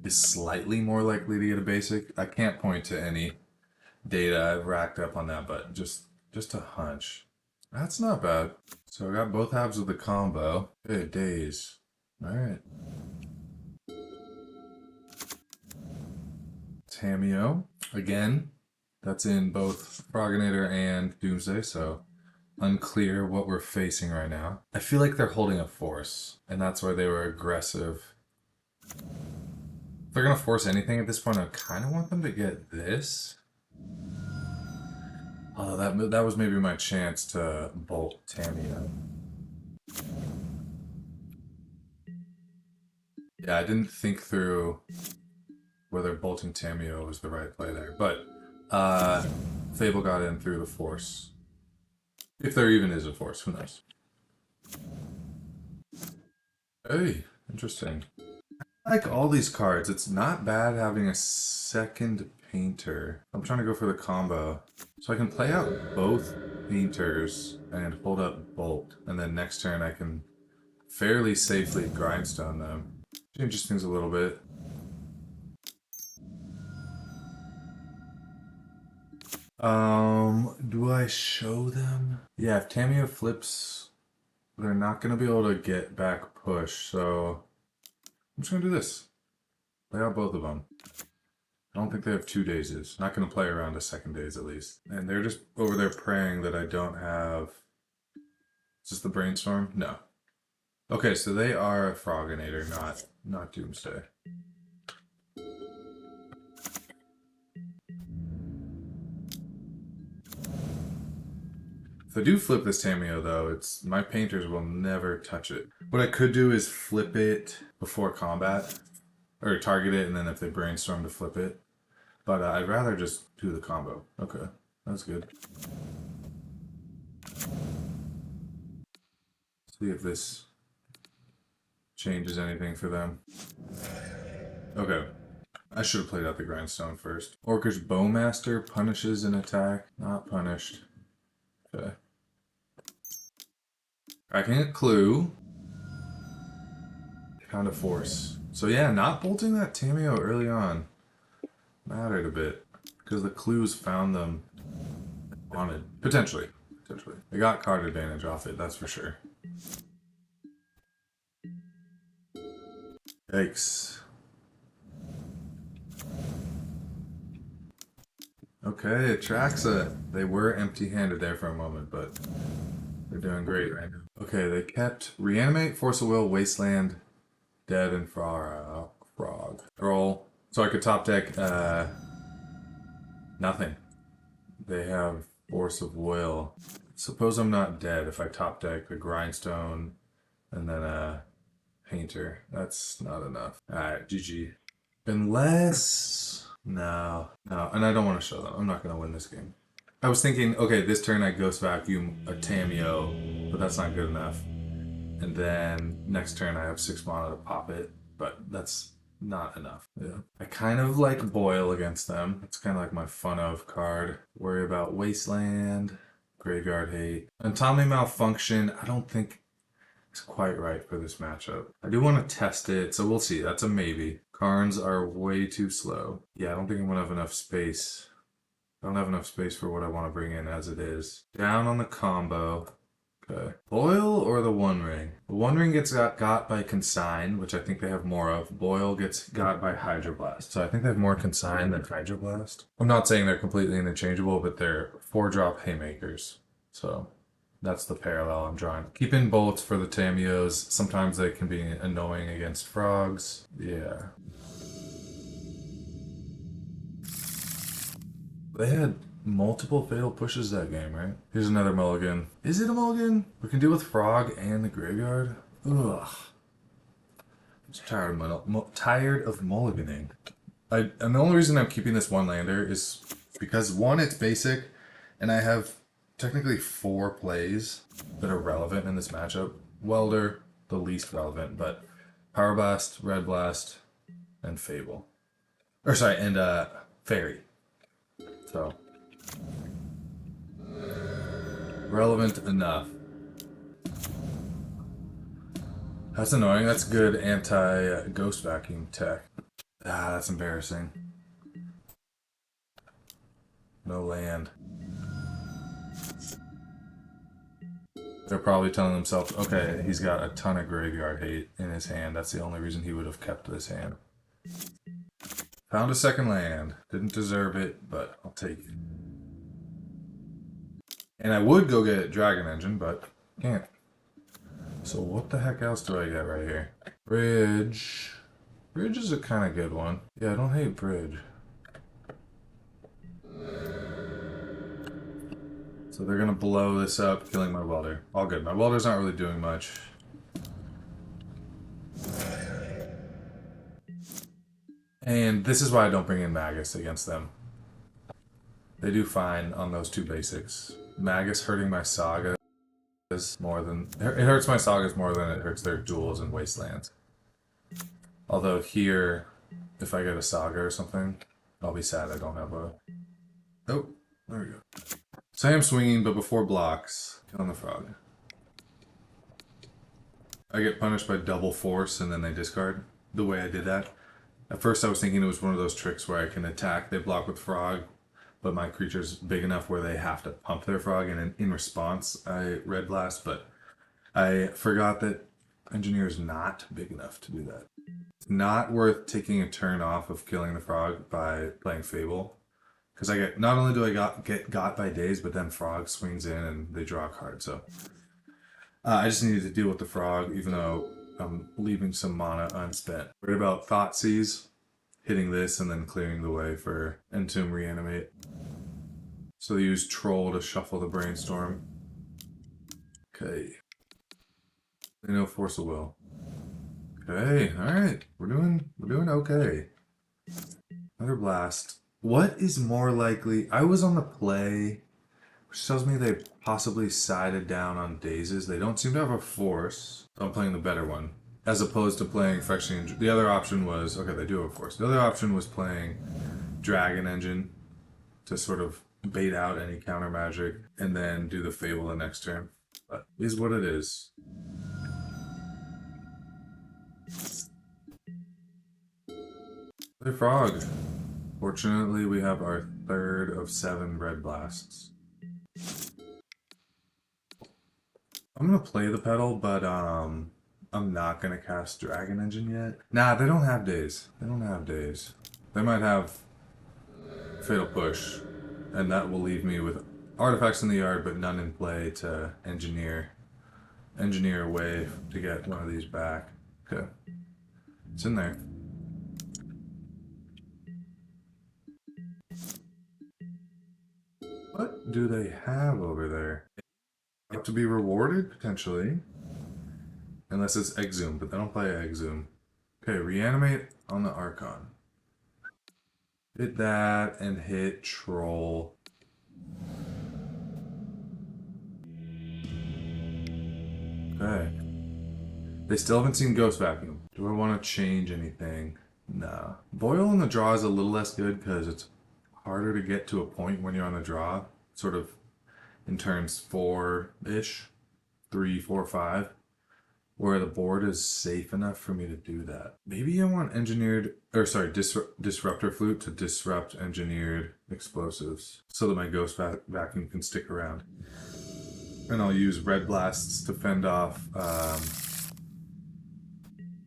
is slightly more likely to get a basic. I can't point to any data I've racked up on that, but just a hunch. That's not bad. So I got both halves of the combo. Good days. Alright. Tameo. Again, that's in both Froginator and Doomsday, so unclear what we're facing right now. I feel like they're holding a force, and that's why they were aggressive. If they're gonna force anything at this point, I kind of want them to get this. Although that was maybe my chance to bolt Tameo. Yeah, I didn't think through whether bolting Tameo was the right play there, but Fable got in through the force. If there even is a force, who knows? Hey, interesting. I like all these cards. It's not bad having a second painter. I'm trying to go for the combo. So I can play out both painters and hold up bolt. And then next turn I can fairly safely grindstone them. Changes things a little bit. Do I show them? Yeah, if Tameo flips, they're not gonna be able to get back push, so I'm just gonna do this. Play out both of them. I don't think they have 2 dazes. Not gonna play around a second daze at least. And they're just over there praying that I don't have... Is this the brainstorm? No. Okay, so they are a Froginator, not Doomsday. If I do flip this Tameo though, my painters will never touch it. What I could do is flip it before combat, or target it, and then if they brainstorm to flip it. But I'd rather just do the combo. Okay, that's good. See if this changes anything for them. Okay. I should have played out the Grindstone first. Orcish Bowmaster punishes an attack. Not punished. Okay. Cracking a clue. Kind of force. So yeah, not bolting that Tameo early on mattered a bit. Because the clues found them wanted. Potentially. They got card advantage off it, that's for sure. Yikes. Okay, it tracks it. They were empty-handed there for a moment, but they're doing great right now. Okay, they kept Reanimate, Force of Will, Wasteland, Dead, and Frog. Roll. So I could top deck nothing. They have Force of Will. Suppose I'm not dead if I top deck the Grindstone and then a Painter. That's not enough. Alright, GG. Unless... No. And I don't want to show them. I'm not going to win this game. I was thinking, okay, this turn I Ghost Vacuum a Tameo, but that's not good enough. And then next turn I have 6 mana to pop it, but that's not enough. Yeah. I kind of like Boil against them. It's kind of like my fun of card. Worry about Wasteland, Graveyard Hate. Untimely Malfunction, I don't think it's quite right for this matchup. I do want to test it, so we'll see. That's a maybe. Karns are way too slow. Yeah, I don't think I'm going to have enough space. I don't have enough space for what I want to bring in as it is. Down on the combo. Okay. Boil or the One Ring? The One Ring gets got by Consign, which I think they have more of. Boil gets got by Hydroblast. So I think they have more Consign than Hydroblast. I'm not saying they're completely interchangeable, but they're 4-drop haymakers. So that's the parallel I'm drawing. Keep in bolts for the Tameos. Sometimes they can be annoying against frogs. Yeah. They had multiple fatal pushes that game, right? Here's another mulligan. Is it a mulligan? We can deal with Frog and the graveyard? Ugh. I'm just tired of mulliganing. And the only reason I'm keeping this one lander is because, one, it's basic, and I have technically 4 plays that are relevant in this matchup. Welder, the least relevant, but Pyroblast, Red Blast, and Fable. Or sorry, and Fairy. So, relevant enough. That's annoying. That's good anti-ghost vacuum tech. Ah, that's embarrassing. No land. They're probably telling themselves, okay, he's got a ton of graveyard hate in his hand. That's the only reason he would have kept this hand. Found a second land. Didn't deserve it, but I'll take it. And I would go get Dragon Engine, but can't. So what the heck else do I get right here? Bridge. Bridge is a kind of good one. Yeah, I don't hate Bridge. So they're gonna blow this up, killing my Welder. All good. My Welder's not really doing much. And this is why I don't bring in Magus against them. They do fine on those 2 basics. Magus hurting my Saga more than it hurts my Sagas more than it hurts their duels and wastelands. Although here, if I get a Saga or something, I'll be sad I don't have a. Oh, there we go. So I am swinging, but before blocks, killing the frog. I get punished by double force and then they discard. The way I did that. At first I was thinking it was one of those tricks where I can attack, they block with frog, but my creature's big enough where they have to pump their frog, and in response I Red Blast, but I forgot that Engineer is not big enough to do that. It's not worth taking a turn off of killing the frog by playing Fable, because I get, not only do I get got by days, but then frog swings in and they draw a card, so I just needed to deal with the frog, even though I'm leaving some mana unspent. Worried about Thoughtseize, hitting this and then clearing the way for Entomb Reanimate. So they use Troll to shuffle the Brainstorm. Okay. They know Force of Will. Okay, alright. We're doing okay. Another blast. What is more likely? I was on the play, which tells me they possibly sided down on Dazes. They don't seem to have a force. So I'm playing the better one. As opposed to playing Freshing. The other option was, okay, they do have a force. The other option was playing Dragon Engine to sort of bait out any counter magic and then do the Fable the next turn. But it is what it is. The frog. Fortunately, we have our 3rd of 7 red blasts. I'm gonna play the pedal, but I'm not gonna cast Dragon Engine yet. Nah, they don't have days. They don't have days. They might have Fatal Push, and that will leave me with artifacts in the yard, but none in play to engineer a way to get one of these back. Okay, it's in there. What do they have over there? Have to be rewarded, potentially. Unless it's Exhume, but they don't play Exhume. Okay, Reanimate on the Archon. Hit that and hit Troll. Okay. They still haven't seen Ghost Vacuum. Do I want to change anything? No. Boil in the draw is a little less good because it's harder to get to a point when you're on the draw. Sort of in turns 4-ish. 3, 4, 5. Where the board is safe enough for me to do that. Maybe I want disruptor flute to disrupt engineered explosives so that my ghost vacuum can stick around. And I'll use red blasts to fend off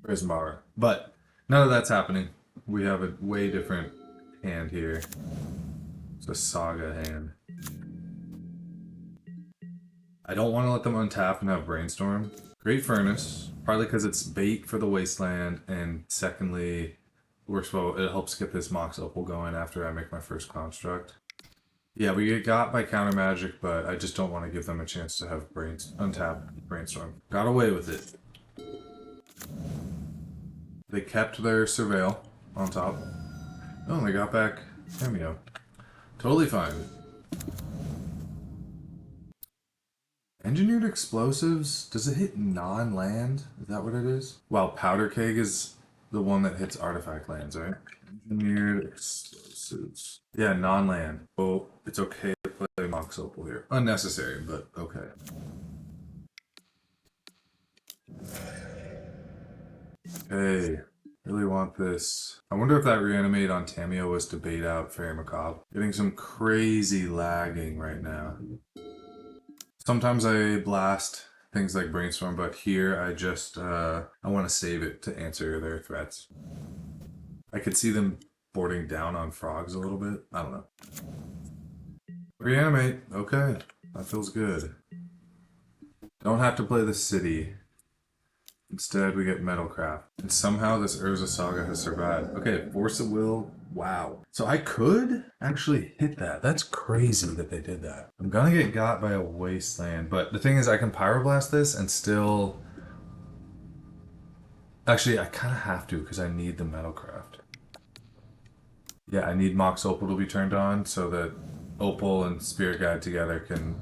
Prismar. But none of that's happening. We have a way different hand here. It's a Saga hand. I don't want to let them untap and have Brainstorm. Great Furnace, partly because it's bait for the Wasteland, and secondly, it helps get this Mox Opal going after I make my first construct. Yeah, we get got by counter magic, but I just don't want to give them a chance to have untap Brainstorm. Got away with it. They kept their Surveil on top. Oh, they got back Cameo. Totally fine. Engineered explosives? Does it hit non-land? Is that what it is? Wow, Powder Keg is the one that hits artifact lands, right? Engineered explosives. Yeah, non-land. Oh, it's okay to play Mox Opal here. Unnecessary, but okay. Okay. Really want this. I wonder if that Reanimate on Tameo was to bait out Fairy Macabre. Getting some crazy lagging right now. Sometimes I blast things like Brainstorm, but here I just, I want to save it to answer their threats. I could see them boarding down on frogs a little bit. I don't know. Reanimate. Okay. That feels good. Don't have to play the city. Instead, we get Metalcraft. And somehow this Urza Saga has survived. Okay, Force of Will. Wow. So I could actually hit that. That's crazy that they did that. I'm gonna get got by a Wasteland, but the thing is I can Pyroblast this and still... Actually, I kind of have to because I need the Metalcraft. Yeah, I need Mox Opal to be turned on so that Opal and Spirit Guide together can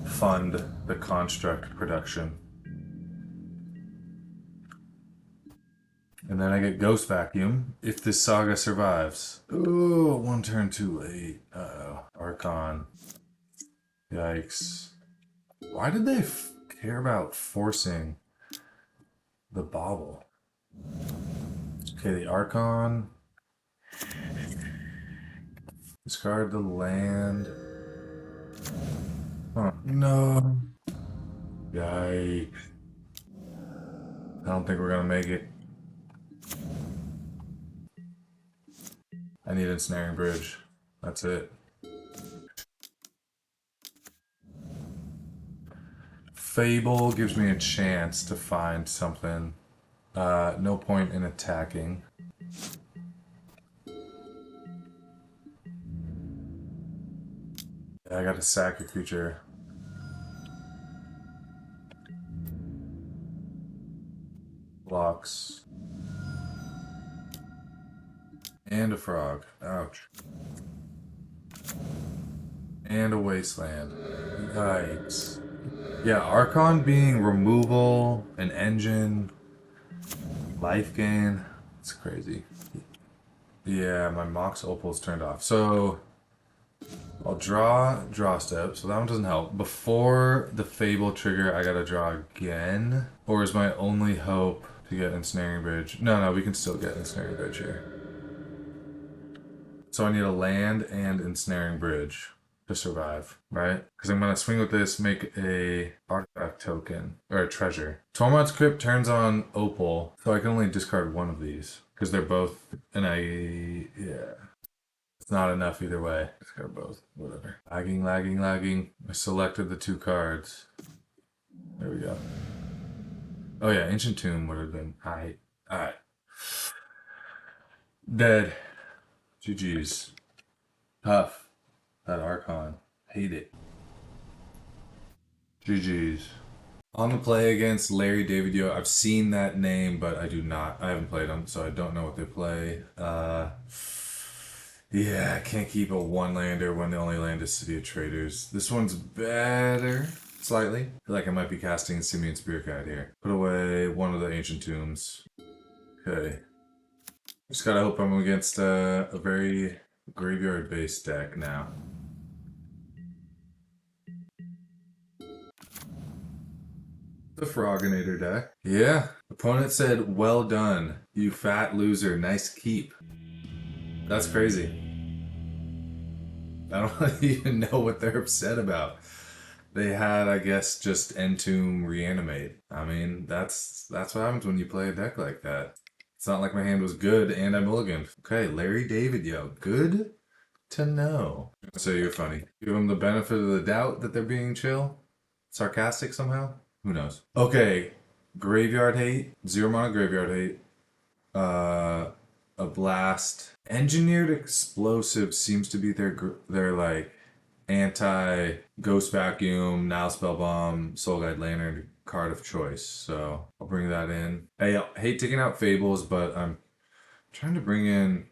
fund the construct production. And then I get Ghost Vacuum if this saga survives. Oh, one turn too late. Uh-oh. Archon. Yikes. Why did they care about forcing the bauble? Okay, the Archon. Discard the land. Oh, no. Yikes. I don't think we're gonna make it. I need Ensnaring Bridge. That's it. Fable gives me a chance to find something. No point in attacking. I gotta sack a creature. Blocks. And a frog. Ouch. And a wasteland. Yikes. Yeah, Archon being removal, an engine, life gain. It's crazy. Yeah, my Mox Opal's turned off. So I'll draw step, so that one doesn't help. Before the Fable trigger, I gotta draw again. Or is my only hope to get Ensnaring Bridge? No, we can still get Ensnaring Bridge here. So I need a land and Ensnaring Bridge to survive, right? Because I'm going to swing with this, make a artifact token, or a treasure. Tormod's Crypt turns on Opal, so I can only discard one of these. Because they're both, yeah. It's not enough either way. Discard both, whatever. Lagging. I selected the two cards. There we go. Oh yeah, Ancient Tomb would have been, alright. Dead. GG's. Tough. That Archon. Hate it. GG's. On the play against Larry David Yo. I've seen that name, but I do not. I haven't played them, so I don't know what they play. Yeah, I can't keep a one-lander when the only land is City of Traders. This one's better. slightly. I feel like I might be casting Simian Spear Guide here. Put away one of the Ancient Tombs. Okay. Just gotta hope I'm against a very graveyard-based deck now. The Froginator deck. Yeah. Opponent said, "Well done, you fat loser. Nice keep." That's crazy. I don't even know what they're upset about. They had, I guess, just Entomb Reanimate. I mean, that's what happens when you play a deck like that. It's not like my hand was good and I mulliganed. Okay, Larry David, yo. Good to know. So you're funny. Give them the benefit of the doubt that they're being chill? Sarcastic somehow? Who knows? Okay, Graveyard Hate. 0 mana Graveyard Hate. A Blast. Engineered Explosive seems to be their like anti Ghost Vacuum, now Spell Bomb, Soul Guide Lantern card of choice. So I'll bring that in. I hate taking out Fables, but I'm trying to bring in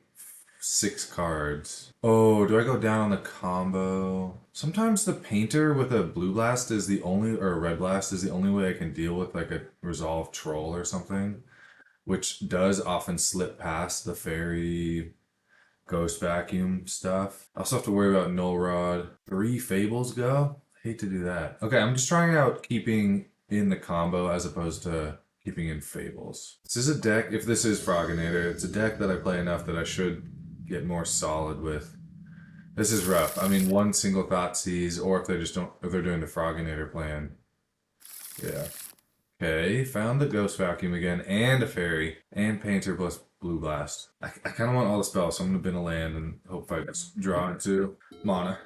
6 cards. Oh, do I go down on the combo? Sometimes the Painter with a Blue Blast is the only, or a Red Blast is the only way I can deal with like a Resolve Troll or something, which does often slip past the Fairy Ghost Vacuum stuff. I also have to worry about Null Rod. 3 Fables go? Hate to do that. Okay, I'm just trying out keeping in the combo as opposed to keeping in Fables. This is a deck, if this is Froginator, it's a deck that I play enough that I should get more solid with. This is rough. I mean, one single Thoughtseize, or if they're doing the Froginator plan. Yeah. Okay, found the Ghost Vacuum again, and a Fairy, and Painter plus Blue Blast. I kind of want all the spells, so I'm going to bin a land and hope I just draw into mana.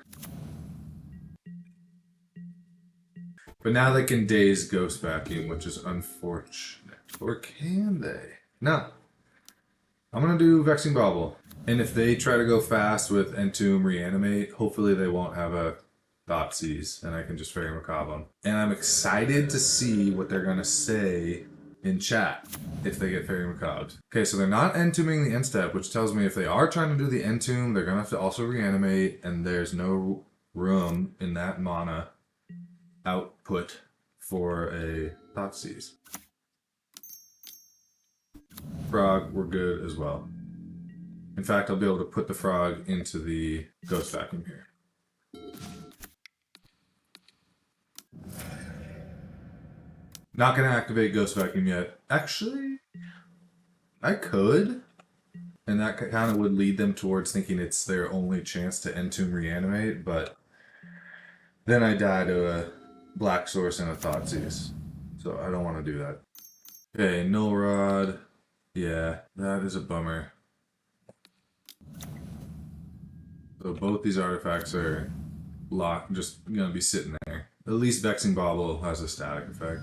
But now they can Daze Ghost Vacuum, which is unfortunate. Or can they? No. I'm going to do Vexing Bauble. And if they try to go fast with Entomb Reanimate, hopefully they won't have a Thoughtseize, and I can just Fairy Macabre them. And I'm excited to see what they're going to say in chat if they get Fairy Macabre. Okay, so they're not Entombing the end step, which tells me if they are trying to do the Entomb, they're going to have to also Reanimate, and there's no room in that mana output for a Thoughtseize. Frog, we're good as well. In fact, I'll be able to put the Frog into the Ghost Vacuum here. Not going to activate Ghost Vacuum yet. Actually, I could. And that kind of would lead them towards thinking it's their only chance to Entomb Reanimate, but then I die to a Black Source and a Thoughtseize. So I don't want to do that. Okay, Null Rod. Yeah, that is a bummer. So both these artifacts are locked, just going to be sitting there. At least Vexing Bauble has a static effect.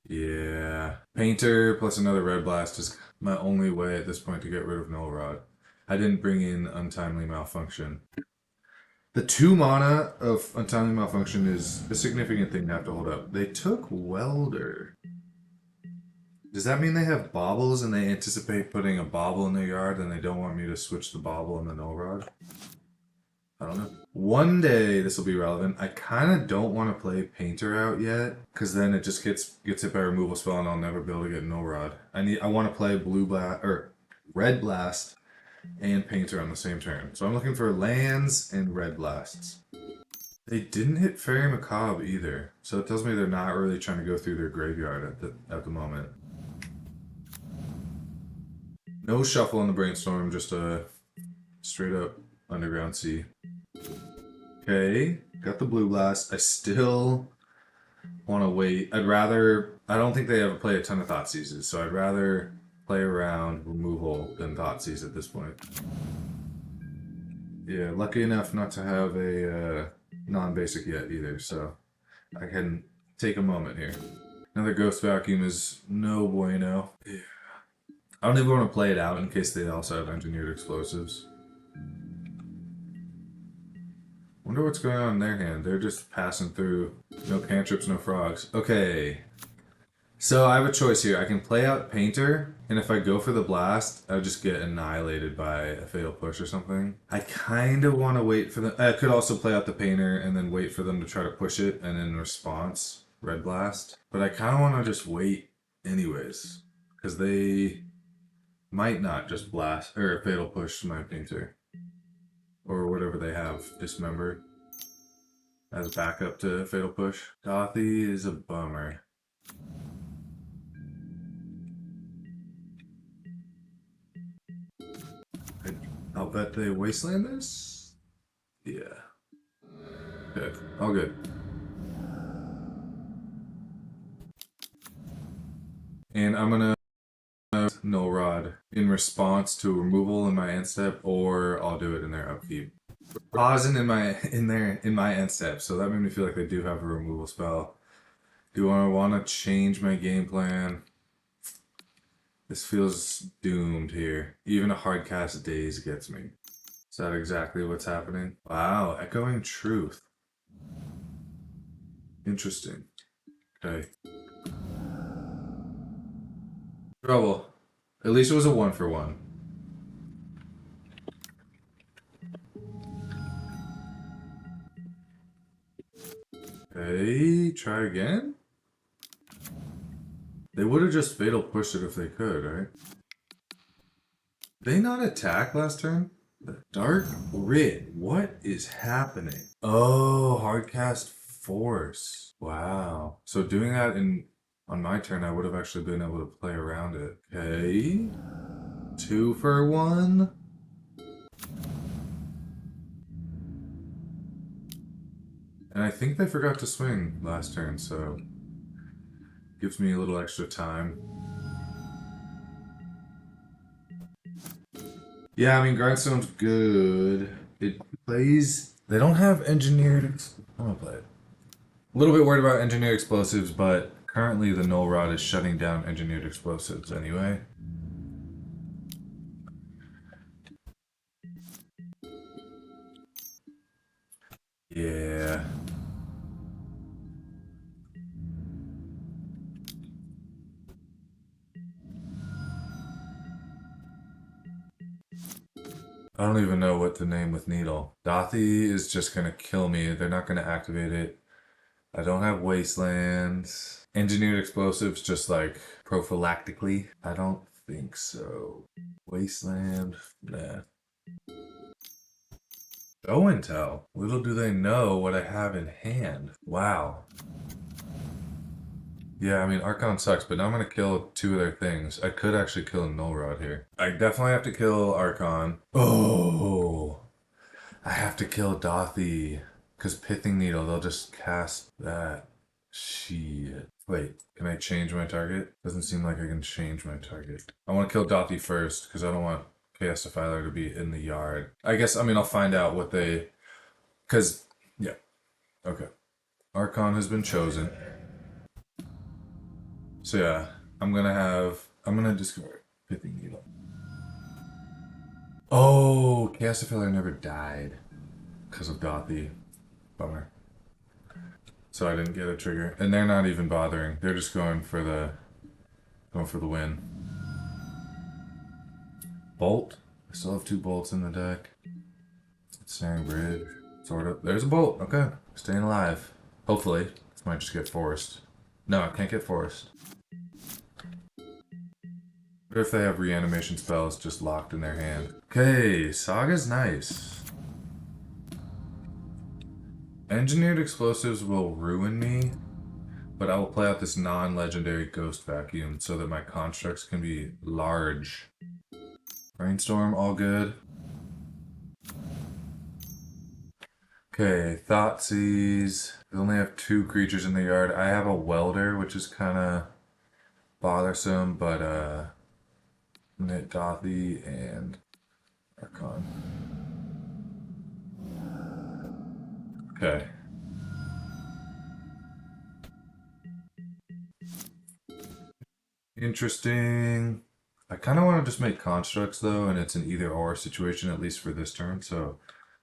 Yeah. Painter plus another Red Blast is my only way at this point to get rid of Null Rod. I didn't bring in Untimely Malfunction. The 2 mana of Untimely Malfunction is a significant thing to have to hold up. They took Welder. Does that mean they have baubles and they anticipate putting a bauble in their yard and they don't want me to switch the bauble and the Null Rod? I don't know. One day this will be relevant. I kind of don't want to play Painter out yet, because then it just gets hit by a removal spell and I'll never be able to get Null Rod. I want to play Blue Blast or Red Blast and Painter on the same turn. So I'm looking for lands and Red Blasts. They didn't hit Fairy Macabre either, so it tells me they're not really trying to go through their graveyard at the moment. No shuffle on the Brainstorm, just a straight up Underground Sea. Okay, got the Blue Blast. I still want to wait. I don't think they ever play a ton of Thoughtseizes, so I'd rather play around removal than Thoughtseize at this point. Yeah, lucky enough not to have a non-basic yet either, so I can take a moment here. Another Ghost Vacuum is no bueno. Yeah. I don't even want to play it out in case they also have Engineered Explosives. Wonder what's going on in their hand. They're just passing through. No cantrips, no frogs. Okay. So I have a choice here. I can play out Painter, and if I go for the blast, I would just get annihilated by a Fatal Push or something. I kind of want to wait for them. I could also play out the Painter and then wait for them to try to push it, and in response, Red Blast. But I kind of want to just wait anyways, because they might not just blast or Fatal Push my Painter. Or whatever they have, Dismember as backup to Fatal Push. Gothy is a bummer. I'll bet they Wasteland this? Yeah. Good. All good. And I'm gonna Null Rod in response to removal in my end step, or I'll do it in their upkeep. Pausing in my end step, so that made me feel like they do have a removal spell. Do I want to change my game plan? This feels doomed here. Even a hard cast Daze gets me. Is that exactly what's happening? Wow, Echoing Truth. Interesting. Okay. Trouble. At least it was a 1-for-1. Okay, try again? They would have just Fatal Pushed it if they could, right? Did they not attack last turn? The Dark Rid. What is happening? Oh, Hardcast Force. Wow. So doing that on my turn, I would have actually been able to play around it. Okay. 2-for-1. And I think they forgot to swing last turn, so gives me a little extra time. Yeah, I mean, Grindstone's good. It plays... They don't have engineered... I'm gonna play it. A little bit worried about engineered explosives, but currently the Null Rod is shutting down engineered explosives anyway. Yeah. I don't even know what to name with Needle. Dothy is just gonna kill me. They're not gonna activate it. I don't have Wastelands. Engineered explosives just like prophylactically. I don't think so. Wasteland, nah. Show&Tell. Little do they know what I have in hand. Wow. Yeah, I mean, Archon sucks, but now I'm gonna kill 2 of their things. I could actually kill a Null Rod here. I definitely have to kill Archon. Oh! I have to kill Dothy. Because Pithing Needle, they'll just cast that. Shit. Wait, can I change my target? Doesn't seem like I can change my target. I want to kill Dothy first, because I don't want Chaos Defiler to be in the yard. I guess, I mean, I'll find out what they... Because, yeah. Okay. Archon has been chosen. So yeah, I'm gonna discard Pithing Needle. Oh, Chaos Defiler never died because of Dothy. Bummer. So I didn't get a trigger, and they're not even bothering. They're just going for the win. Bolt. I still have 2 bolts in the deck. Snaring Bridge. Sort of. There's a bolt. Okay, staying alive. Hopefully, this might just get forced. No, I can't get forced. What if they have reanimation spells just locked in their hand? Okay, Saga's nice. Engineered explosives will ruin me, but I will play out this non-legendary Ghost Vacuum so that my constructs can be large. Brainstorm, all good. Okay, Thoughtseize. They only have 2 creatures in the yard. I have a Welder, which is kind of bothersome, but Knit Dothy and Archon. Okay. Interesting. I kind of want to just make constructs though, and it's an either or situation, at least for this turn, so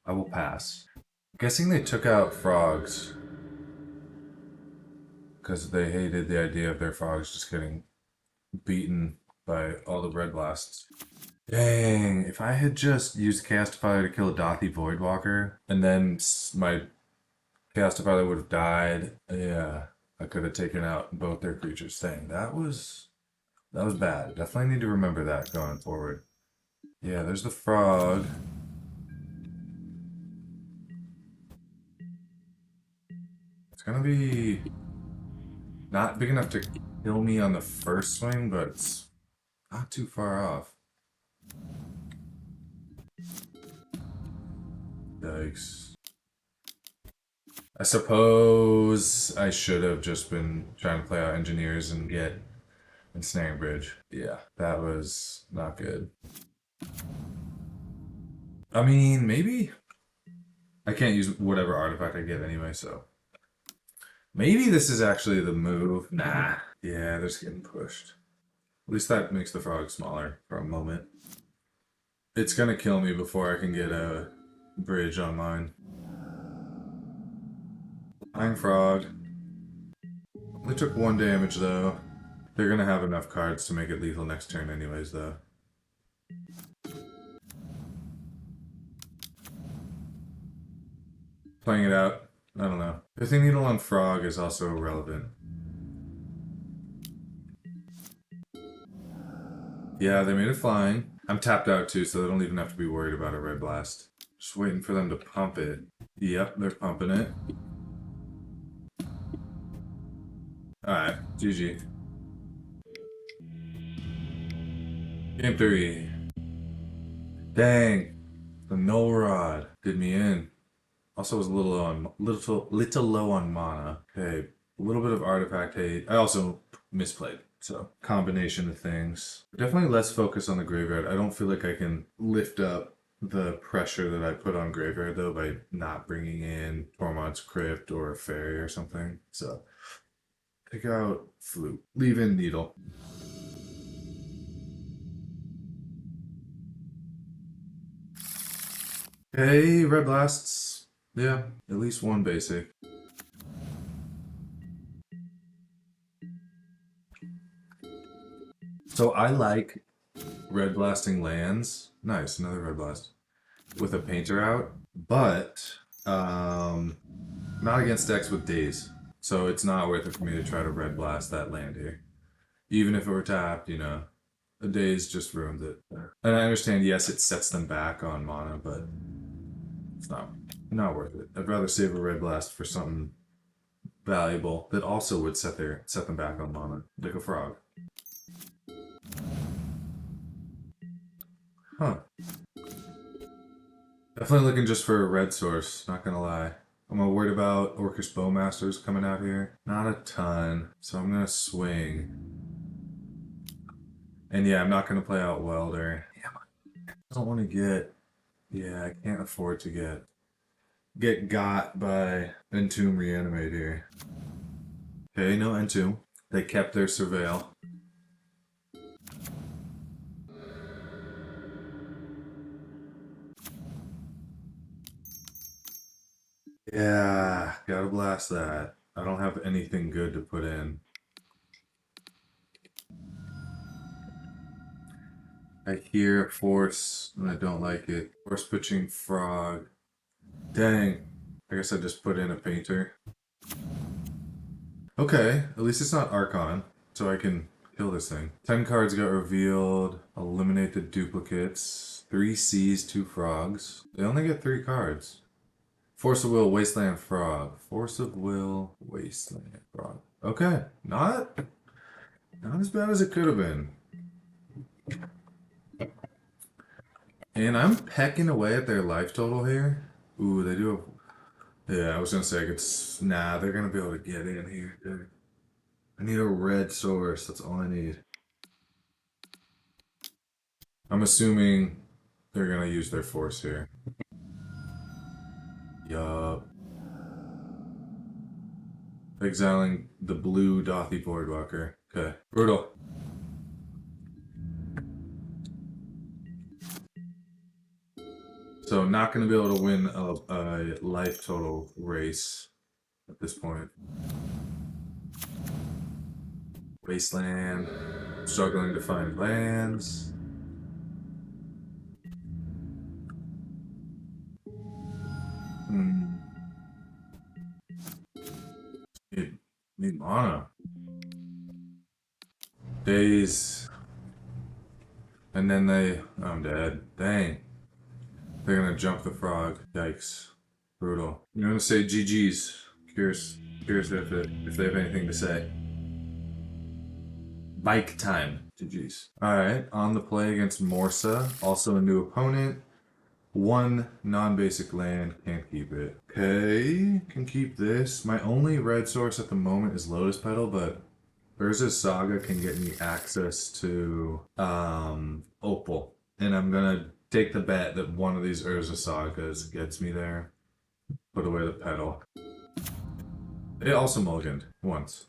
I will pass. I'm guessing they took out frogs. because they hated the idea of their frogs just getting beaten by all the red blasts. Dang, if I had just used Chaos Defiler to kill a Dothy Voidwalker, and then my Chaos Defiler would have died, yeah, I could have taken out both their creatures. Dang, that was bad. Definitely need to remember that going forward. Yeah, there's the frog. It's gonna be not big enough to kill me on the first swing, but it's not too far off. Yikes. I suppose I should have just been trying to play out engineers and get ensnaring bridge. Yeah, that was not good. I mean, maybe I can't use whatever artifact I get anyway, so maybe this is actually the move. Nah. Yeah, they're just getting pushed. At least that makes the frog smaller for a moment. It's gonna kill me before I can get a bridge on mine. Flying frog. Only took 1 damage though. They're gonna have enough cards to make it lethal next turn anyways though. Playing it out. I don't know. Pithing Needle on frog is also irrelevant. Yeah, they made it flying. I'm tapped out too, so they don't even have to be worried about a red blast. Just waiting for them to pump it. Yep, they're pumping it. Alright, GG. Game 3. Dang. The null rod did me in. Also was a little low on mana. Okay, a little bit of artifact hate. I also misplayed. So, combination of things. Definitely less focus on the graveyard. I don't feel like I can lift up the pressure that I put on graveyard though by not bringing in Tormod's Crypt or a Fairy or something. So, take out Flute. Leave in Needle. Okay, red blasts. Yeah, at least one basic. So I like red blasting lands. Nice, another red blast. With a painter out, but not against decks with days. So it's not worth it for me to try to red blast that land here. Even if it were tapped, you know, a daze just ruins it. And I understand, yes, it sets them back on mana, but it's not worth it. I'd rather save a red blast for something valuable that also would set them back on mana, like a frog. Huh. Definitely looking just for a red source, not gonna lie. I'm worried about Orcish Bowmasters coming out here. Not a ton, so I'm gonna swing. And yeah, I'm not gonna play out Welder. Damn, I don't want to get. Yeah, I can't afford to get got by Entomb Reanimate here. Okay, no Entomb. They kept their Surveil. Yeah, gotta blast that. I don't have anything good to put in. I hear Force, and I don't like it. Force pitching Frog. Dang. I guess I just put in a Painter. Okay, at least it's not Archon, so I can kill this thing. 10 cards got revealed. Eliminate the duplicates. 3 C's, 2 Frogs. They only get 3 cards. Force of Will, Wasteland Frog. Force of Will, Wasteland Frog. Okay, not as bad as it could have been. And I'm pecking away at their life total here. Ooh, they do have... Yeah, I was gonna say I could... Nah, they're gonna be able to get in here, dude. I need a red source, that's all I need. I'm assuming they're gonna use their force here. Yup. Exiling the blue Dothy Voidwalker. Okay. Brutal. So not going to be able to win a life total race at this point. Wasteland. Struggling to find lands. Need mana. Days. And then I'm dead. Dang. They're gonna jump the frog. Yikes. Brutal. I'm gonna say GG's. Curious if they have anything to say. Bike time. GG's. Alright, on the play against Morsa. Also a new opponent. One non-basic land, can't keep it. Okay, can keep this. My only red source at the moment is Lotus Petal, but Urza's Saga can get me access to Opal. And I'm gonna take the bet that one of these Urza Sagas gets me there. Put away the Petal. It also mulliganed once.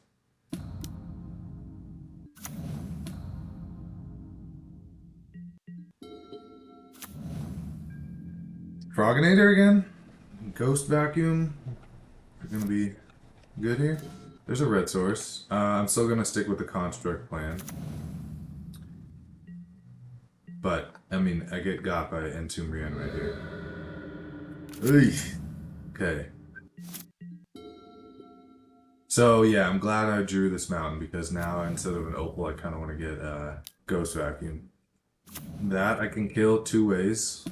Froginator again? Ghost Vacuum? We're gonna be good here. There's a red source. I'm still gonna stick with the construct plan. But, I mean, I get got by Entomb Reanimate here. Okay. So, yeah, I'm glad I drew this mountain because now instead of an opal, I kind of want to get Ghost Vacuum. That I can kill two ways.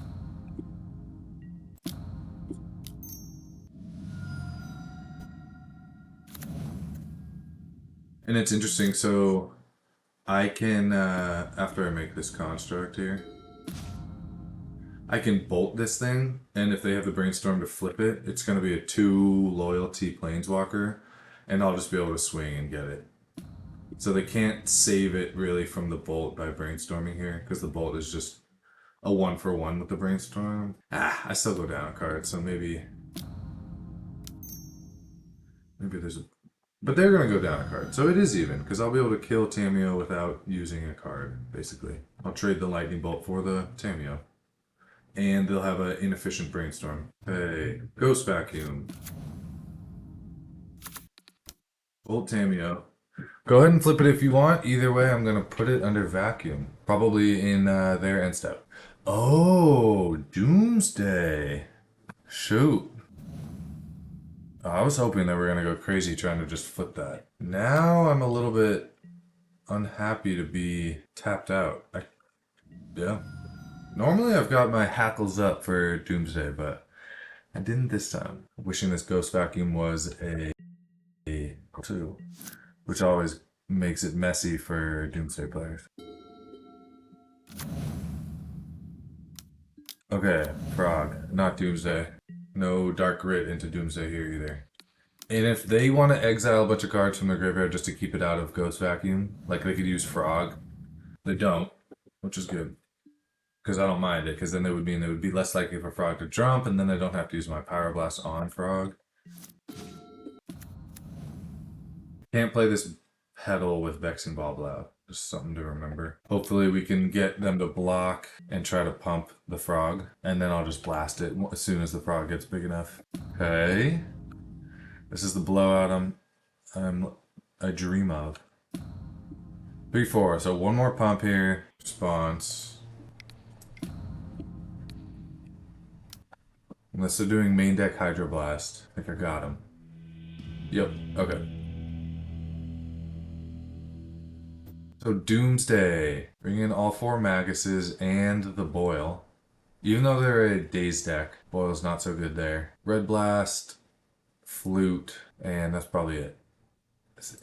And it's interesting, so I can, after I make this construct here, I can bolt this thing, and if they have the brainstorm to flip it, it's going to be a 2 loyalty planeswalker, and I'll just be able to swing and get it. So they can't save it really from the bolt by brainstorming here, because the bolt is just a 1-for-1 with the brainstorm. I still go down a card, so maybe there's a... But they're going to go down a card, so it is even, because I'll be able to kill Tamiyo without using a card, basically. I'll trade the Lightning Bolt for the Tamiyo. And they'll have an inefficient brainstorm. Hey, Ghost Vacuum. Bolt Tamiyo. Go ahead and flip it if you want. Either way, I'm going to put it under Vacuum. Probably in their end step. Oh, Doomsday. Shoot. I was hoping that we're going to go crazy trying to just flip that. Now I'm a little bit unhappy to be tapped out. Yeah. Normally I've got my hackles up for Doomsday, but I didn't this time. Wishing this Ghost Vacuum was a 2, which always makes it messy for Doomsday players. Okay, Frog, not Doomsday. No Dark Grit into Doomsday here either. And if they want to exile a bunch of cards from their graveyard just to keep it out of Ghost Vacuum, like they could use Frog, they don't, which is good. Because I don't mind it, because then it would mean it would be less likely for Frog to jump, and then I don't have to use my Pyroblast on Frog. Can't play this Petal with Vexing Boblab. Just something to remember. Hopefully we can get them to block and try to pump the Frog, and then I'll just blast it as soon as the Frog gets big enough. Okay. This is the blowout I dream of. 3-4, so one more pump here. Response. Unless they're doing main deck Hydroblast. I think I got him. Yep, okay. So Doomsday. Bring in all 4 Maguses and the Boil. Even though they're a Daze deck, Boil's not so good there. Red Blast, Flute, and that's probably it.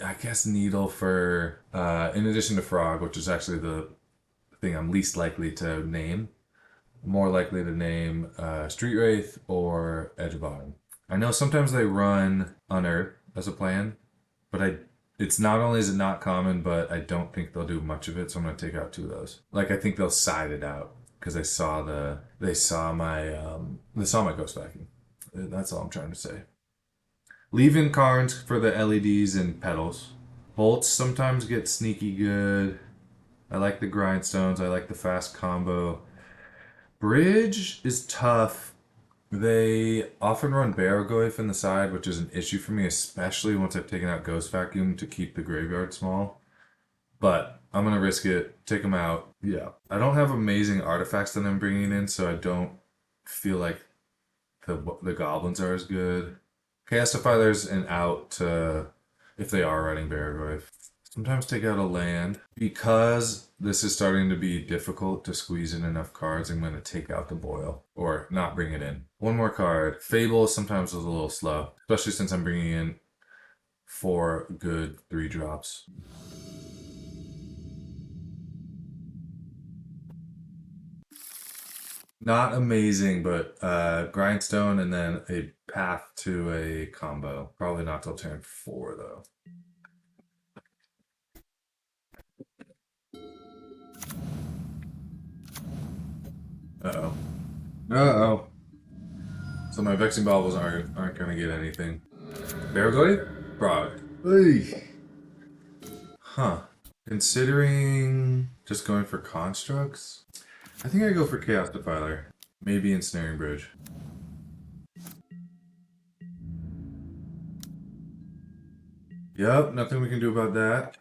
I guess Needle for, in addition to Frog, which is actually the thing I'm least likely to name. More likely to name Street Wraith or Edge of Bottom. I know sometimes they run Unearth as a plan, but it's not only is it not common, but I don't think they'll do much of it, so I'm gonna take out 2 of those. Like I think they'll side it out because they saw my Ghost Vacuum. That's all I'm trying to say. Leaving Karns for the LEDs and petals. Bolts sometimes get sneaky good. I like the Grindstones. I like the fast combo. Bridge is tough. They often run Barrogoyf in the side, which is an issue for me, especially once I've taken out Ghost Vacuum to keep the graveyard small. But I'm gonna risk it. Take them out. Yeah. I don't have amazing artifacts that I'm bringing in, so I don't feel like the goblins are as good. Chaos Defiler's an out to if they are running Baragoi. Sometimes take out a land. Because this is starting to be difficult to squeeze in enough cards, I'm going to take out the boil. Or not bring it in. One more card. Fable sometimes is a little slow. Especially since I'm bringing in 4 good 3-drops. Not amazing, but Grindstone and then a path to a combo. Probably not till turn 4 though. Uh-oh. Uh-oh. So my Vexing Baubles aren't gonna get anything. Baragoi? Frog. Hey. Huh. Considering just going for constructs? I think I go for Chaos Defiler. Maybe Ensnaring Bridge. Yep, nothing we can do about that.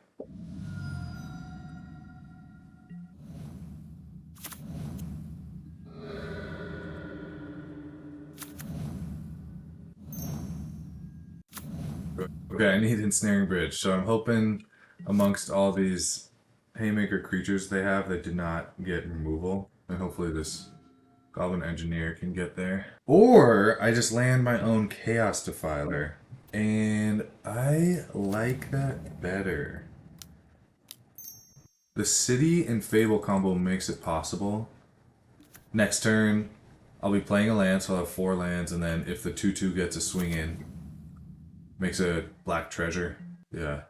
Okay, I need Ensnaring Bridge, so I'm hoping amongst all these Haymaker creatures they have, they did not get removal. And hopefully this Goblin Engineer can get there. Or I just land my own Chaos Defiler. And I like that better. The City and Fable combo makes it possible. Next turn, I'll be playing a land, so I'll have 4 lands, and then if the 2/2 gets a swing in, makes a black treasure. Yeah.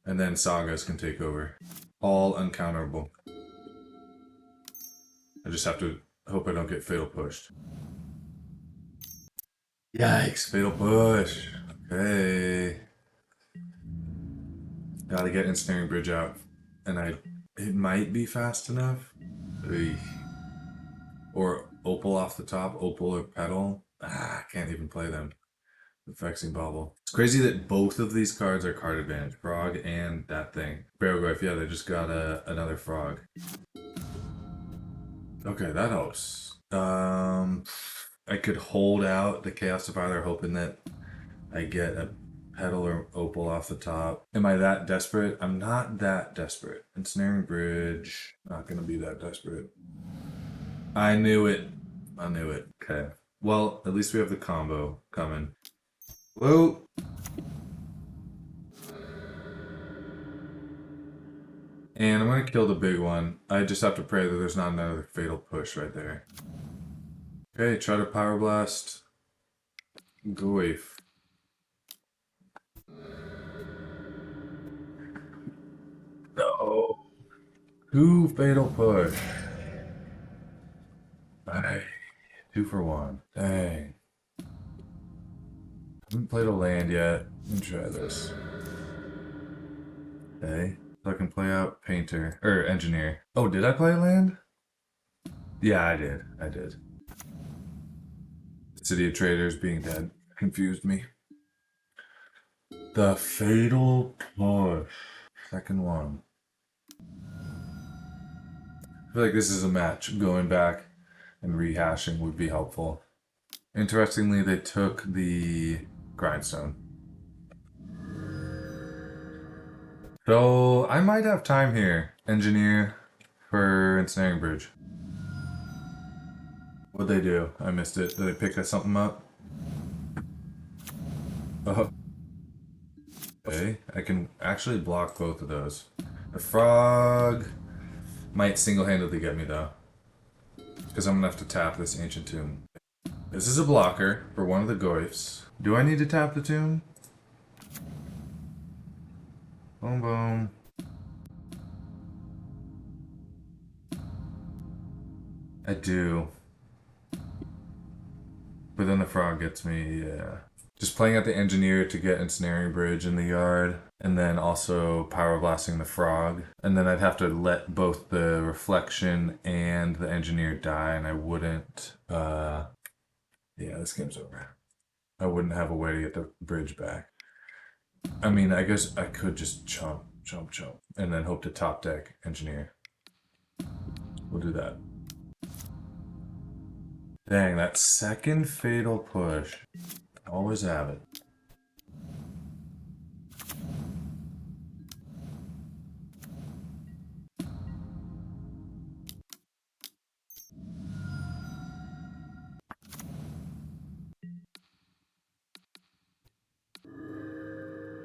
And then Sagas can take over. All uncounterable. I just have to hope I don't get Fatal Pushed. Yikes, Fatal Push. Okay. Gotta get Ensnaring Bridge out. And it might be fast enough. Eey. Or Opal off the top, Opal or Petal. I can't even play them. The Vexing Bauble. It's crazy that both of these cards are card advantage. Frog and that thing. Baragoi, yeah, they just got another frog. Okay, that helps. I could hold out the Chaos Defiler hoping that I get a Petal or Opal off the top. Am I that desperate? I'm not that desperate. Ensnaring Bridge. Not gonna be that desperate. I knew it. I knew it. Okay. Well, at least we have the combo coming. Whoa. And I'm gonna kill the big one. I just have to pray that there's not another Fatal Push right there. Okay, try to Pyroblast. Goif. No. 2 Fatal Push. Alright. 2 for 1. Dang. Haven't played a land yet. Let me try this. Okay. So I can play out Painter. Or Engineer. Oh, did I play a land? Yeah, I did. I did. City of Traders being dead confused me. The Fatal Push. Second one. I feel like this is a match. Going back and rehashing would be helpful. Interestingly, they took the Grindstone. So I might have time here. Engineer for Ensnaring Bridge. What'd they do? I missed it. Did they pick something up? Oh. Okay, I can actually block both of those. The frog might single-handedly get me though. Because I'm gonna have to tap this Ancient Tomb. This is a blocker for one of the Goifs. Do I need to tap the tomb? Boom boom. I do. But then the frog gets me, yeah. Just playing at the Engineer to get Ensnaring Bridge in the yard. And then also Pyroblasting the frog. And then I'd have to let both the Reflection and the Engineer die, and I wouldn't, yeah, this game's over. I wouldn't have a way to get the bridge back. I mean, I guess I could just chump chump, chump. And then hope to top deck Engineer. We'll do that. Dang, that second fatal push. Always have it.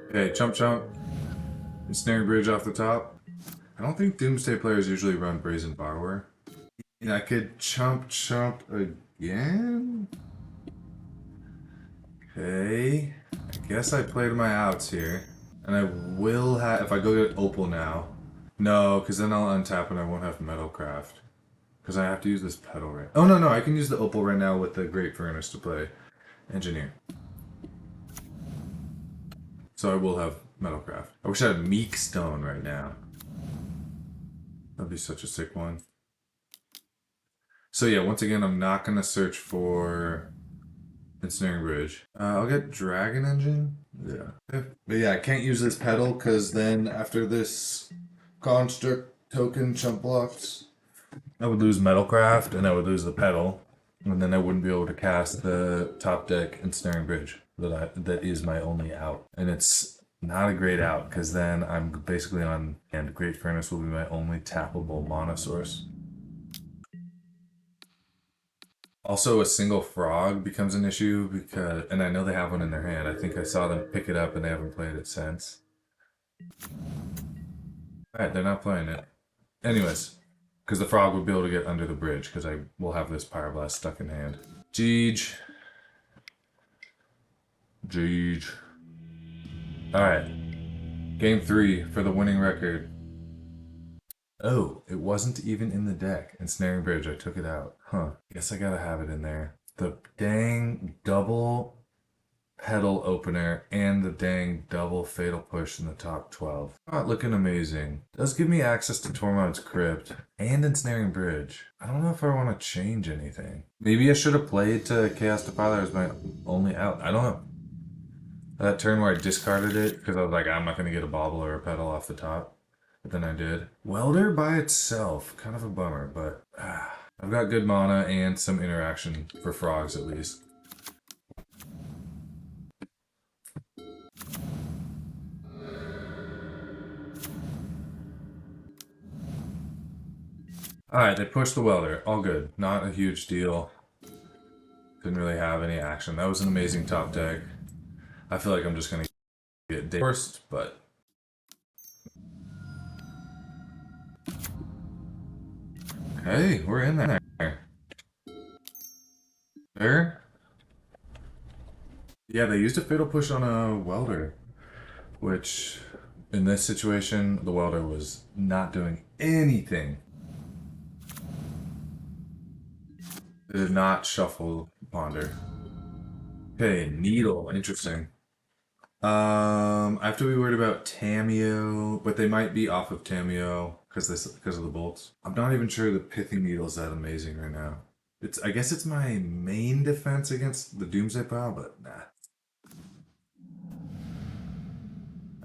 Okay, chump chump. Ensnaring Bridge off the top. I don't think Doomsday players usually run Brazen Borrower. And I could chump chump again? Okay. I guess I played my outs here. And I will have, if I go get Opal now. No, because then I'll untap and I won't have Metalcraft. Because I have to use this pedal right. Oh no, I can use the Opal right now with the Great Furnace to play Engineer. So I will have Metalcraft. I wish I had Meek Stone right now. That'd be such a sick one. So yeah, once again, I'm not going to search for Ensnaring Bridge. I'll get Dragon Engine. Yeah. But yeah, I can't use this pedal because then after this Construct token chump blocks, I would lose Metalcraft and I would lose the pedal. And then I wouldn't be able to cast the top deck Ensnaring Bridge that is my only out. And it's not a great out because then I'm basically on, and Great Furnace will be my only tappable mana source. Also, a single frog becomes an issue because, and I know they have one in their hand. I think I saw them pick it up and they haven't played it since. Alright, they're not playing it. Anyways, because the frog would be able to get under the bridge because I will have this Pyroblast stuck in hand. Jeej. Alright. Game 3 for the winning record. Oh, it wasn't even in the deck. Ensnaring Bridge, I took it out. Huh. Guess I gotta have it in there. The dang double pedal opener and the dang double fatal push in the top 12. Not looking amazing. Does give me access to Tormod's Crypt and Ensnaring Bridge. I don't know if I want to change anything. Maybe I should have played to Chaos Defiler as my only out. I don't know. That turn where I discarded it because I was like, I'm not going to get a bobble or a pedal off the top. But then I did. Welder by itself, kind of a bummer, but I've got good mana and some interaction for frogs at least. Alright, they pushed the Welder. All good. Not a huge deal. Didn't really have any action. That was an amazing top deck. I feel like I'm just going to get first, but... Hey, we're in there. There? Yeah, they used a fatal push on a Welder, which in this situation, the Welder was not doing anything. They did not shuffle Ponder. Okay, Needle, interesting. I have to be worried about Tameo, but they might be off of Tameo because of the bolts. I'm not even sure the Pithy Needle is that amazing right now. I guess it's my main defense against the Doomsday pile, but nah.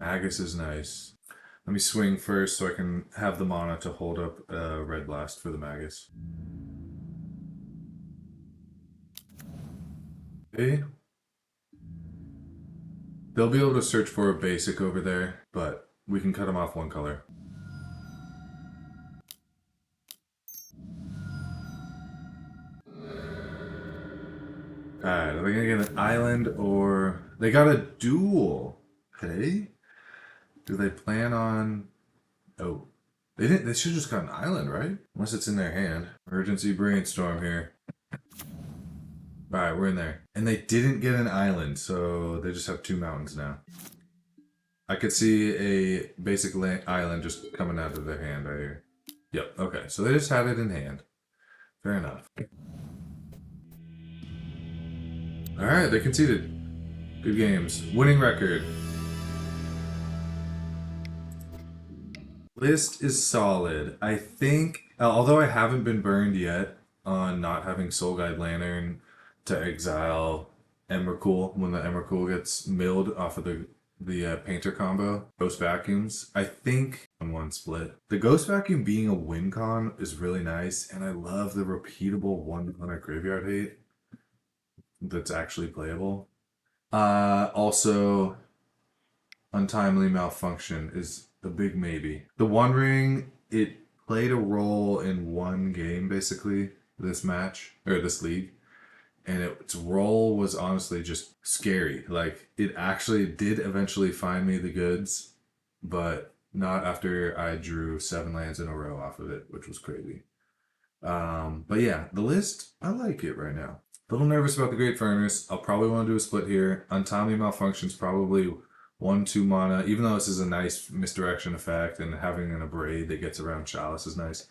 Agus is nice. Let me swing first so I can have the mana to hold up Red Blast for the Magus. Okay. They'll be able to search for a basic over there, but we can cut them off one color. Alright, are they gonna get an island or... They got a duel! Okay. Do they plan on... Oh. They didn't. They should just got an island, right? Unless it's in their hand. Emergency brainstorm here. Alright, we're in there. And they didn't get an island, so they just have 2 mountains now. I could see a basic island just coming out of their hand right here. Yep, okay. So they just had it in hand. Fair enough. Alright, they conceded. Good games. Winning record. List is solid. I think, although I haven't been burned yet on not having Soul Guide Lantern to exile Emrakul when the Emrakul gets milled off of the the painter combo, Ghost Vacuums. I think on one split. The Ghost Vacuum being a win con is really nice, and I love the repeatable 1 mana graveyard hate that's actually playable. Also, Untimely Malfunction is a big maybe. The One Ring, it played a role in one game basically, this match, or this league. And its role was honestly just scary. Like, it actually did eventually find me the goods, but not after I drew 7 lands in a row off of it, which was crazy. But yeah, the list, I like it right now. A little nervous about the Great Furnace. I'll probably want to do a split here. Untimely Malfunction's probably 1-2 mana, even though this is a nice misdirection effect and having an Abrade that gets around Chalice is nice.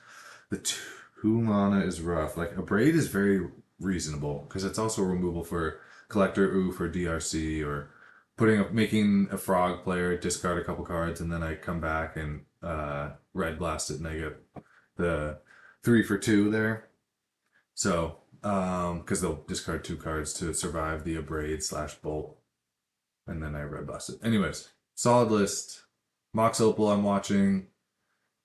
The 2 mana is rough. Like, Abrade is very reasonable because it's also removal for Collector, for DRC, or making a Frog player discard a couple cards and then I come back and Red Blast it and I get the 3 for 2 there. So, because they'll discard 2 cards to survive the Abrade / Bolt. And then I Red Blast it. Anyways, solid list. Mox Opal I'm watching.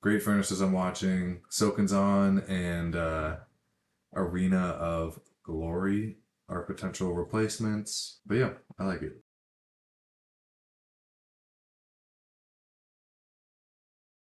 Great Furnaces I'm watching. Soken's on. And Arena of Glory are potential replacements. But yeah, I like it.